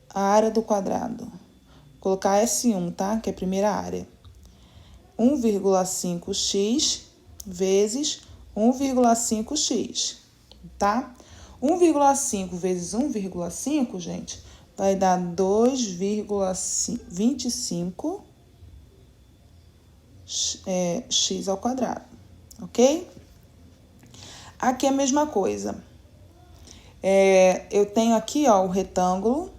a área do quadrado. Vou colocar S1, tá? Que é a primeira área. 1,5x vezes 1,5x, tá? 1,5 vezes 1,5, gente, vai dar 2,25 x ao quadrado, ok? Aqui é a mesma coisa. Eu tenho aqui, ó, o retângulo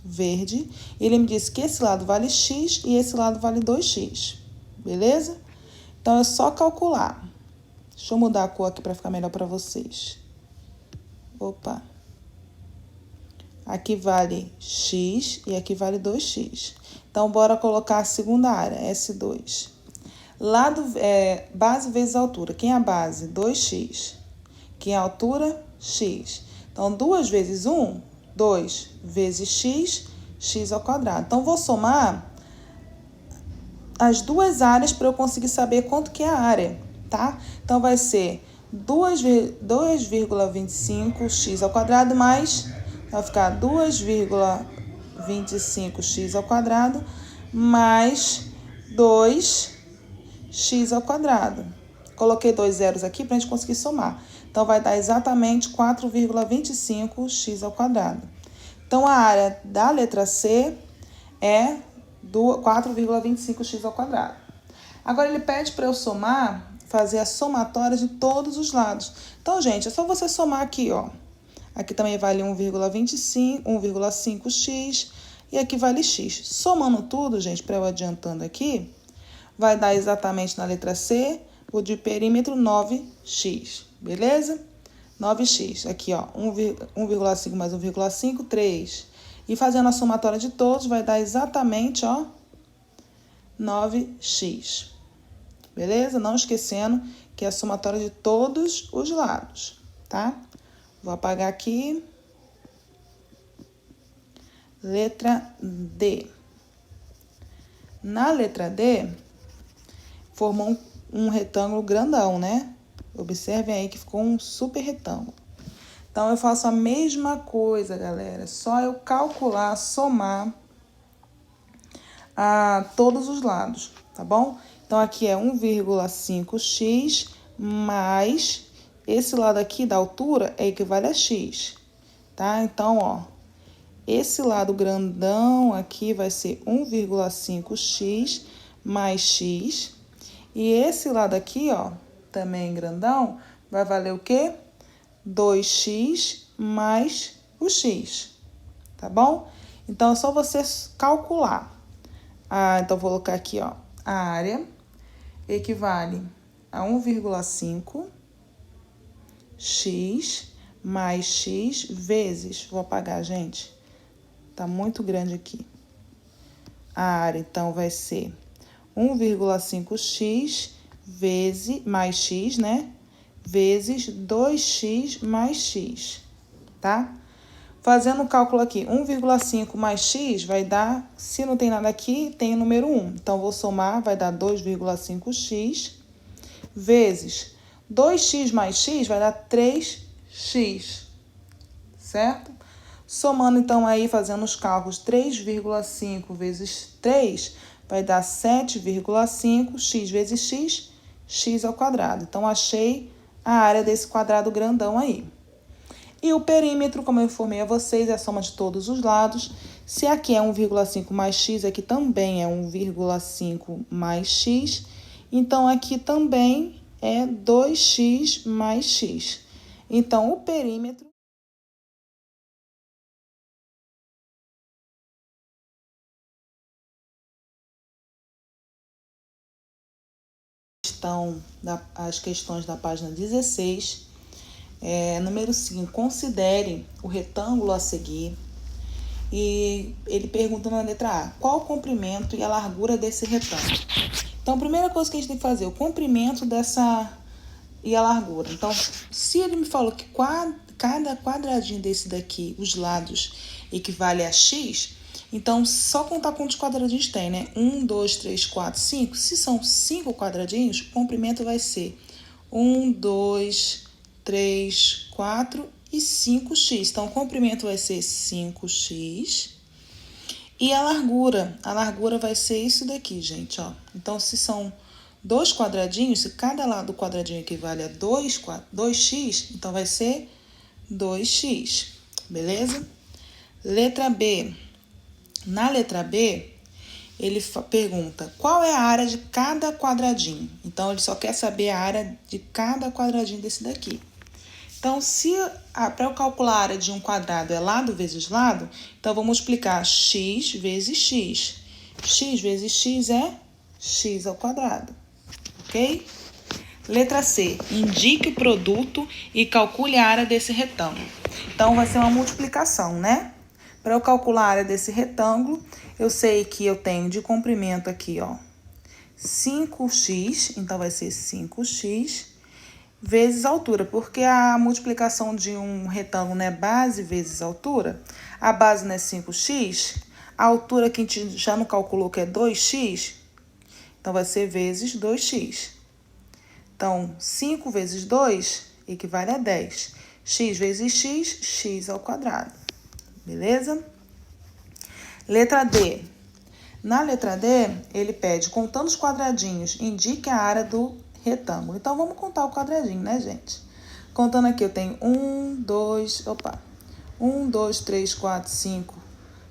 verde. Ele me disse que esse lado vale x e esse lado vale 2x. Beleza? Então, é só calcular. Deixa eu mudar a cor aqui para ficar melhor para vocês. Opa. Aqui vale x e aqui vale 2x. Então, bora colocar a segunda área, S2. Base vezes altura. Quem é a base? 2x. Quem é a altura? X. Então, 2 vezes 1, 2 vezes x, x ao quadrado. Então, vou somar as duas áreas para eu conseguir saber quanto que é a área, tá? Então, vai ser 2,25x ao quadrado mais, vai ficar 2,25x ao quadrado mais 2x ao quadrado. Coloquei 2 zeros aqui para a gente conseguir somar. Então, vai dar exatamente 4,25x ao quadrado. Então, a área da letra C é 4,25x ao quadrado. Agora, ele pede para eu somar, fazer a somatória de todos os lados. Então, gente, é só você somar aqui, ó. Aqui também vale 1,5x e aqui vale x. Somando tudo, gente, para eu adiantando aqui, vai dar exatamente na letra C, o de perímetro 9x, beleza? 9x, aqui ó, 1,5 mais 1,5, 3. E fazendo a somatória de todos, vai dar exatamente, ó, 9x. Beleza? Não esquecendo que é a somatória de todos os lados, tá? Vou apagar aqui. Letra D. Na letra D, formou um retângulo grandão, né? Observem aí que ficou um super retângulo. Então, eu faço a mesma coisa, galera. Só eu calcular, somar a todos os lados, tá bom? Então, aqui é 1,5x mais esse lado aqui da altura equivale a x, tá? Então, ó, esse lado grandão aqui vai ser 1,5x mais x. E esse lado aqui, ó, também grandão, vai valer o quê? 2x mais o x, tá bom? Então, é só você calcular. Então, vou colocar aqui, ó, a área equivale a 1,5x mais x vezes, vou apagar, gente, tá muito grande aqui. A área, então, vai ser 1,5x vezes, mais x, né? Vezes 2x mais x, tá? Fazendo o cálculo aqui, 1,5 mais x vai dar, se não tem nada aqui, tem o número 1. Então, vou somar, vai dar 2,5x vezes 2x mais x vai dar 3x, certo? Somando, então, aí, fazendo os cálculos, 3,5 vezes 3 vai dar 7,5, x vezes x, x ao quadrado. Então, achei a área desse quadrado grandão aí. E o perímetro, como eu informei a vocês, é a soma de todos os lados. Se aqui é 1,5 mais x, aqui também é 1,5 mais x. Então, aqui também é 2x mais x. Então, o perímetro... As questões da página 16. Número 5, considere o retângulo a seguir. E ele pergunta na letra A, qual o comprimento e a largura desse retângulo? Então, a primeira coisa que a gente tem que fazer, o comprimento e a largura. Então, se ele me falou que cada quadradinho desse daqui, os lados, equivale a x, então, só contar quantos quadradinhos tem, né? 1, 2, 3, 4, 5. Se são 5 quadradinhos, o comprimento vai ser 1, 2, 3, 4 e 5x. Então, o comprimento vai ser 5x. E a largura vai ser isso daqui, gente, ó. Então, se são 2 quadradinhos, se cada lado do quadradinho equivale a 2x, então vai ser 2x, beleza? Letra B. Na letra B, ele pergunta qual é a área de cada quadradinho. Então, ele só quer saber a área de cada quadradinho desse daqui. Então, se para eu calcular a área de um quadrado é lado vezes lado, então, vou multiplicar x vezes x. X vezes x é x ao quadrado, ok? Letra C, indique o produto e calcule a área desse retângulo. Então, vai ser uma multiplicação, né? Para eu calcular a área desse retângulo, eu sei que eu tenho de comprimento aqui, ó, 5x, então vai ser 5x, vezes altura, porque a multiplicação de um retângulo não é base vezes altura. A base não é 5x, a altura que a gente já não calculou, que é 2x, então vai ser vezes 2x. Então, 5 vezes 2 equivale a 10. X vezes x, x ao quadrado. Beleza? Letra D. Na letra D, ele pede, contando os quadradinhos, indique a área do retângulo. Então, vamos contar o quadradinho, né, gente? Contando aqui, eu tenho 1, 2, 3, 4,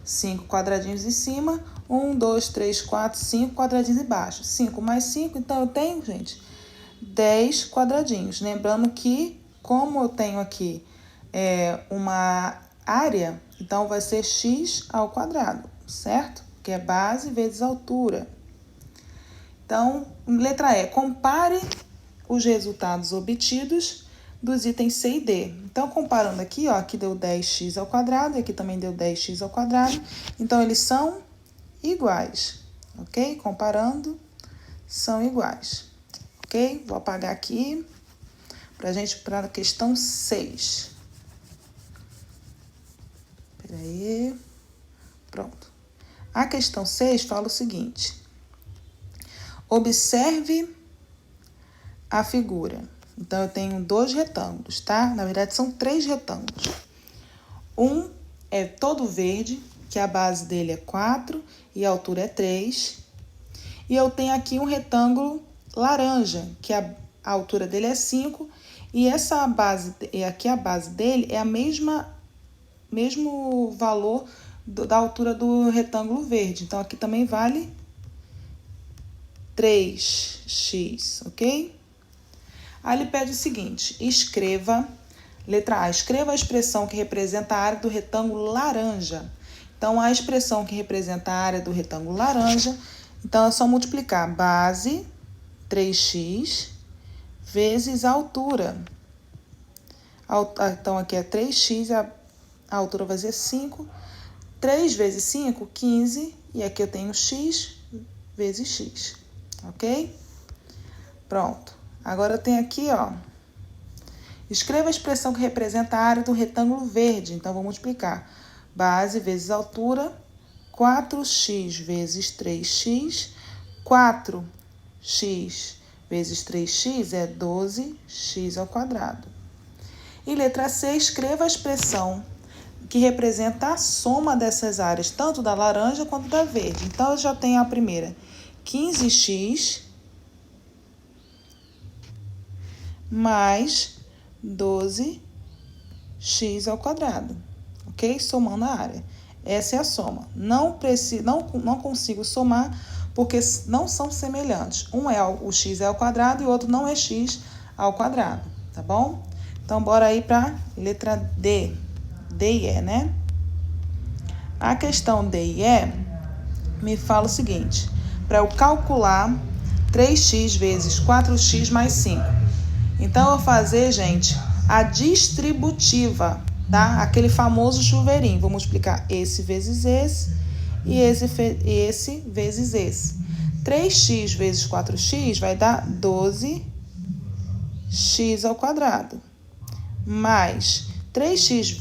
5 quadradinhos em cima, 1, 2, 3, 4, 5 quadradinhos embaixo. 5 mais 5, então eu tenho, gente, 10 quadradinhos. Lembrando que, como eu tenho aqui uma área, então vai ser x ao quadrado, certo? Que é base vezes altura. Então, letra E, compare os resultados obtidos dos itens C e D. Então, comparando aqui, ó, aqui deu 10x ao quadrado, e aqui também deu 10x ao quadrado. Então, eles são iguais, ok? Comparando, são iguais, ok? Vou apagar aqui para a questão 6. Peraí. Pronto. A questão 6 fala o seguinte. Observe a figura. Então, eu tenho 2 retângulos, tá? Na verdade, são 3 retângulos. Um é todo verde, que a base dele é 4 e a altura é 3. E eu tenho aqui um retângulo laranja, que a altura dele é 5. E essa base, aqui a base dele é a mesmo valor da altura do retângulo verde. Então, aqui também vale 3x, ok? Aí ele pede o seguinte, escreva, letra A, escreva a expressão que representa a área do retângulo laranja. Então, a expressão que representa a área do retângulo laranja, então é só multiplicar base, 3x, vezes a altura. Então, aqui é 3x, a altura vai ser 5. 3 vezes 5, 15, e aqui eu tenho x vezes x, ok? Pronto. Agora eu tenho aqui, ó, escreva a expressão que representa a área do retângulo verde. Então, vou multiplicar base vezes altura, 4x vezes 3x, 4x vezes 3x é 12x ao quadrado. E letra C, escreva a expressão que representa a soma dessas áreas, tanto da laranja quanto da verde. Então, eu já tenho a primeira, 15x mais 12x ao quadrado, ok? Somando a área. Essa é a soma. Não consigo somar porque não são semelhantes. Um é o x ao quadrado e o outro não é x ao quadrado, tá bom? Então, bora aí para letra D. D e E, né? A questão D e E me fala o seguinte. Para eu calcular 3x vezes 4x mais 5. Então, eu vou fazer, gente, a distributiva, tá? Aquele famoso chuveirinho. Vou multiplicar esse vezes esse e esse vezes esse. 3x vezes 4x vai dar 12x ao quadrado. Mais 3x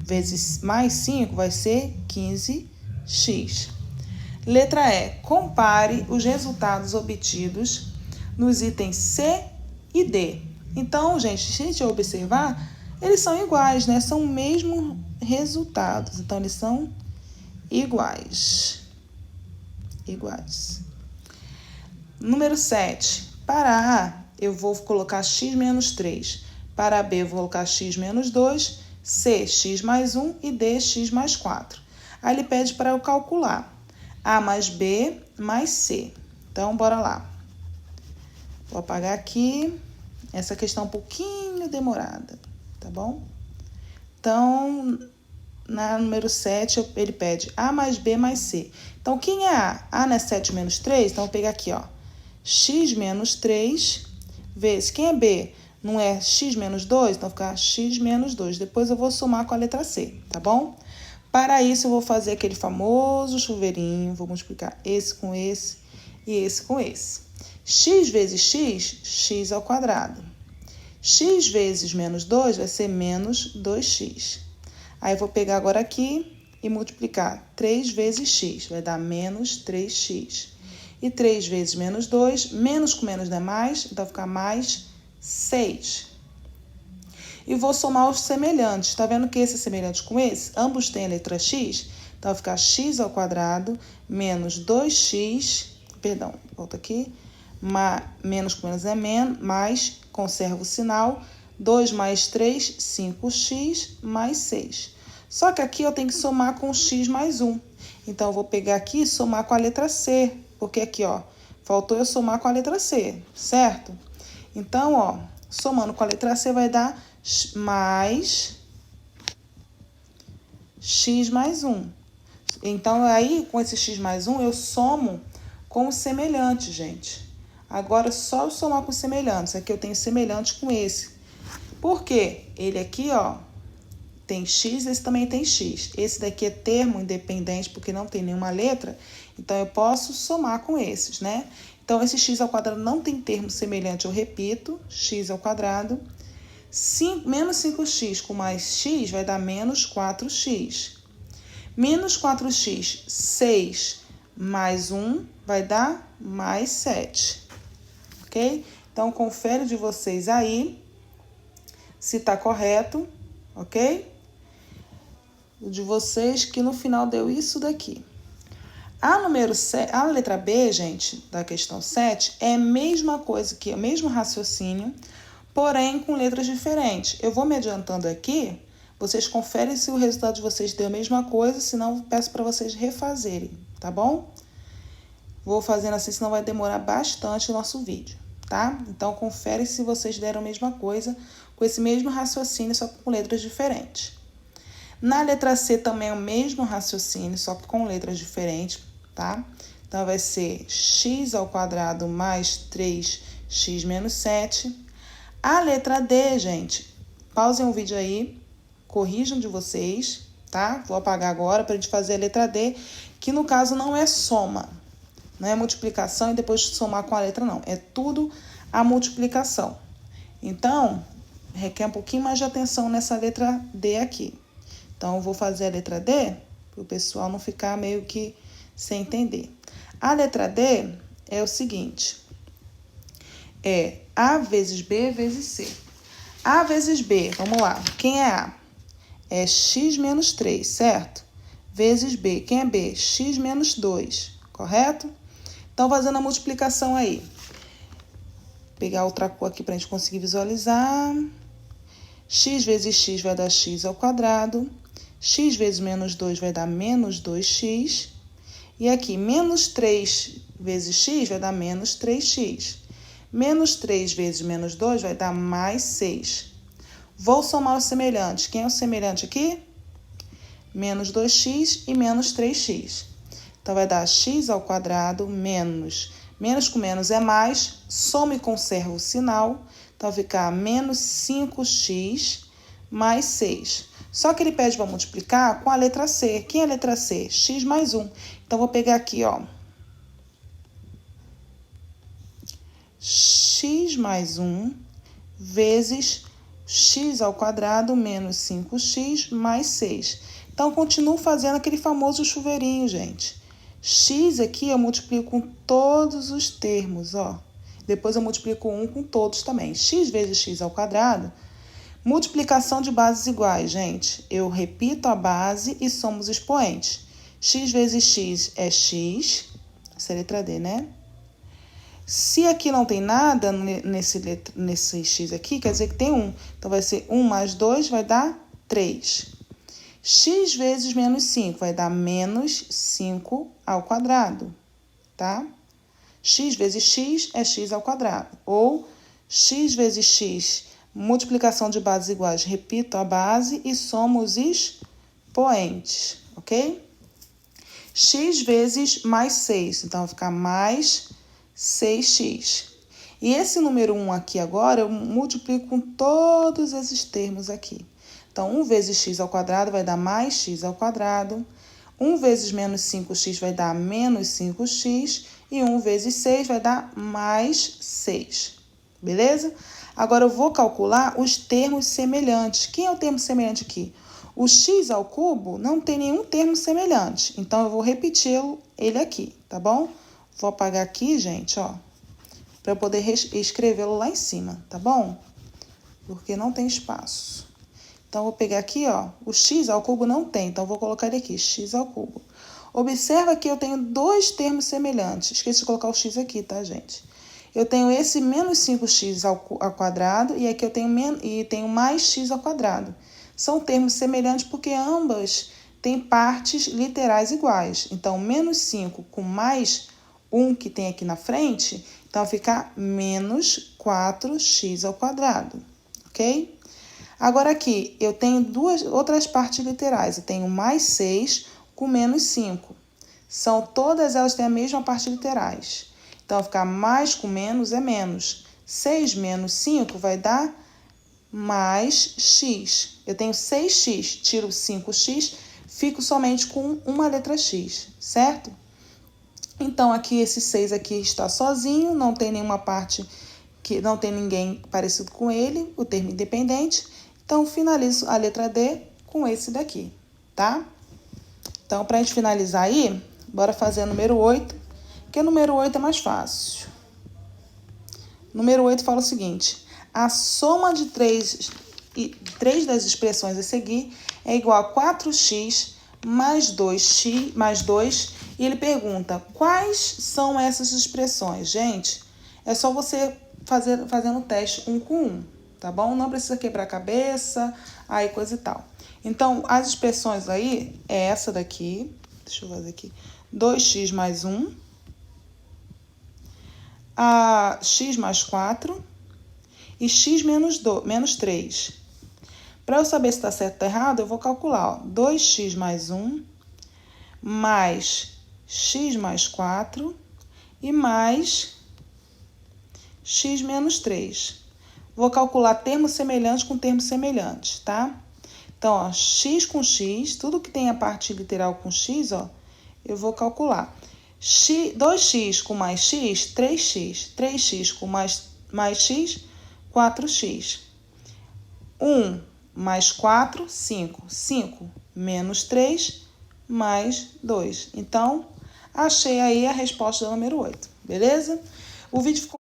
vezes mais 5 vai ser 15x. Letra E. Compare os resultados obtidos nos itens C e D. Então, gente, se a gente observar, eles são iguais, né? São o mesmo resultados. Então, eles são iguais. Iguais. Número 7. Para A, eu vou colocar x menos 3. Para B, eu vou colocar x menos 2. C, x mais 1 e D, x mais 4. Aí ele pede para eu calcular A mais B mais C. Então, bora lá. Vou apagar aqui. Essa questão é um pouquinho demorada, tá bom? Então, na número 7, ele pede A mais B mais C. Então, quem é A? A não é 7 menos 3? Então, eu vou pegar aqui, ó. X menos 3 vezes... Quem é B? Não é x menos 2? Então, vai ficar x menos 2. Depois, eu vou somar com a letra C, tá bom? Para isso, eu vou fazer aquele famoso chuveirinho. Vou multiplicar esse com esse e esse com esse. X vezes x, x ao quadrado. X vezes menos 2 vai ser menos 2x. Aí, eu vou pegar agora aqui e multiplicar 3 vezes x, vai dar menos 3x. E 3 vezes menos 2, menos com menos não é mais, então vai ficar mais 6. E vou somar os semelhantes. Tá vendo que esse é semelhante com esse? Ambos têm a letra x, Então, vai ficar x ao quadrado menos 2x, perdão, volta aqui, menos com menos é menos, mais, conserva o sinal, 2 mais 3, 5x mais 6. Só que aqui eu tenho que somar com x mais 1. Então, eu vou pegar aqui e somar com a letra C, porque aqui, ó, faltou eu somar com a letra C, certo? Então, ó, somando com a letra C vai dar mais x mais 1. Então, aí, com esse x mais 1, eu somo com o semelhante, gente. Agora, só eu somar com semelhantes. Aqui eu tenho semelhante com esse. Por quê? Ele aqui, ó, tem x, esse também tem x. Esse daqui é termo independente, porque não tem nenhuma letra. Então, eu posso somar com esses, né? Então, esse x ao quadrado não tem termo semelhante, eu repito, x ao quadrado. Menos 5x com mais x vai dar menos 4x. Menos 4x, 6 mais 1 vai dar mais 7. Ok? Então, confere de vocês aí se tá correto, ok? O de vocês que no final deu isso daqui. A letra B, gente, da questão 7, é a mesma coisa que o mesmo raciocínio, porém com letras diferentes. Eu vou me adiantando aqui, vocês conferem se o resultado de vocês deu a mesma coisa, senão eu peço para vocês refazerem, tá bom? Vou fazendo assim, senão vai demorar bastante o nosso vídeo, tá? Então, confere se vocês deram a mesma coisa, com esse mesmo raciocínio, só que com letras diferentes. Na letra C também é o mesmo raciocínio, só que com letras diferentes, tá? Então, vai ser x ao quadrado mais 3x menos 7. A letra D, gente, pausem o vídeo aí, corrijam de vocês, tá? Vou apagar agora para a gente fazer a letra D, que no caso não é soma, não é multiplicação e depois somar com a letra, não. É tudo a multiplicação. Então, requer um pouquinho mais de atenção nessa letra D aqui. Então, eu vou fazer a letra D para o pessoal não ficar meio que sem entender. A letra D é o seguinte, é A vezes B vezes C. A vezes B, vamos lá, quem é A? É x menos 3, certo? Vezes B, quem é B? X menos 2, correto? Então, fazendo a multiplicação aí. Vou pegar outra cor aqui para a gente conseguir visualizar. X vezes x vai dar x ao quadrado. X vezes menos 2 vai dar menos 2x. E aqui, menos 3 vezes x vai dar menos 3x. Menos 3 vezes menos 2 vai dar mais 6. Vou somar os semelhantes. Quem é o semelhante aqui? Menos 2x e menos 3x. Então, vai dar x ao quadrado menos com menos é mais, soma e conserva o sinal. Então, vai ficar menos 5x mais 6. Só que ele pede para multiplicar com a letra C. Quem é a letra C? X mais 1. Então, vou pegar aqui, ó. X mais 1 vezes x ao quadrado menos 5x mais 6. Então, continuo fazendo aquele famoso chuveirinho, gente. X aqui eu multiplico com todos os termos, ó. Depois eu multiplico 1 com todos também. X vezes x ao quadrado. Multiplicação de bases iguais, gente. Eu repito a base e somo os expoentes. X vezes x é x. Essa é a letra D, né? Se aqui não tem nada nesse x aqui, quer dizer que tem 1. Então, vai ser 1 mais 2 vai dar 3. X vezes menos 5 vai dar menos 5 ao quadrado, tá? X vezes x é x ao quadrado. Ou x vezes x, multiplicação de bases iguais, repito a base e somo os expoentes, ok? X vezes mais 6, então vai ficar mais 6x. E esse número 1 aqui agora, eu multiplico com todos esses termos aqui. Então, 1 vezes x ao quadrado vai dar mais x ao quadrado. 1 vezes menos 5x vai dar menos 5x. E 1 vezes 6 vai dar mais 6. Beleza? Agora, eu vou calcular os termos semelhantes. Quem é o termo semelhante aqui? O x ao cubo não tem nenhum termo semelhante. Então, eu vou repeti-lo ele aqui, tá bom? Vou apagar aqui, gente, ó, para eu poder escrevê-lo lá em cima, tá bom? Porque não tem espaço. Então, vou pegar aqui, ó, o x ao cubo não tem, então vou colocar ele aqui, x ao cubo. Observa que eu tenho dois termos semelhantes. Esqueci de colocar o x aqui, tá, gente? Eu tenho esse menos 5x ao quadrado e aqui eu tenho mais x ao quadrado. São termos semelhantes porque ambas têm partes literais iguais. Então, menos 5 com mais 1 que tem aqui na frente, então vai ficar menos 4x ao quadrado, ok? Agora aqui, eu tenho duas outras partes literais. Eu tenho mais 6 com menos 5. Todas elas têm a mesma parte literais. Então, vai ficar mais com menos é menos. 6 menos 5 vai dar mais x. Eu tenho 6x, tiro 5x, fico somente com uma letra x, certo? Então, aqui esse 6 aqui está sozinho, não tem nenhuma parte que não tem ninguém parecido com ele, o termo independente. Então, finalizo a letra D com esse daqui, tá? Então, para a gente finalizar aí, bora fazer o número 8, que o número 8 é mais fácil. Número 8 fala o seguinte: a soma de três das expressões a seguir é igual a 4x mais 2x mais 2. E ele pergunta, quais são essas expressões? Gente, é só você fazendo o teste 1 com 1, tá bom? Não precisa quebrar a cabeça, aí coisa e tal. Então, as expressões aí é essa daqui, deixa eu fazer aqui, 2x mais 1, a x mais 4 e x menos 3. Para eu saber se está certo ou está errado, eu vou calcular, ó, 2x mais 1 mais x mais 4 e mais x menos 3. Vou calcular termos semelhantes com termos semelhantes, tá? Então, ó, x com x, tudo que tem a parte literal com x, ó, eu vou calcular. 2x com mais x, 3x. 3x com mais x, 4x. 1 mais 4, 5. 5 menos 3, mais 2. Então, achei aí a resposta do número 8, beleza? O vídeo ficou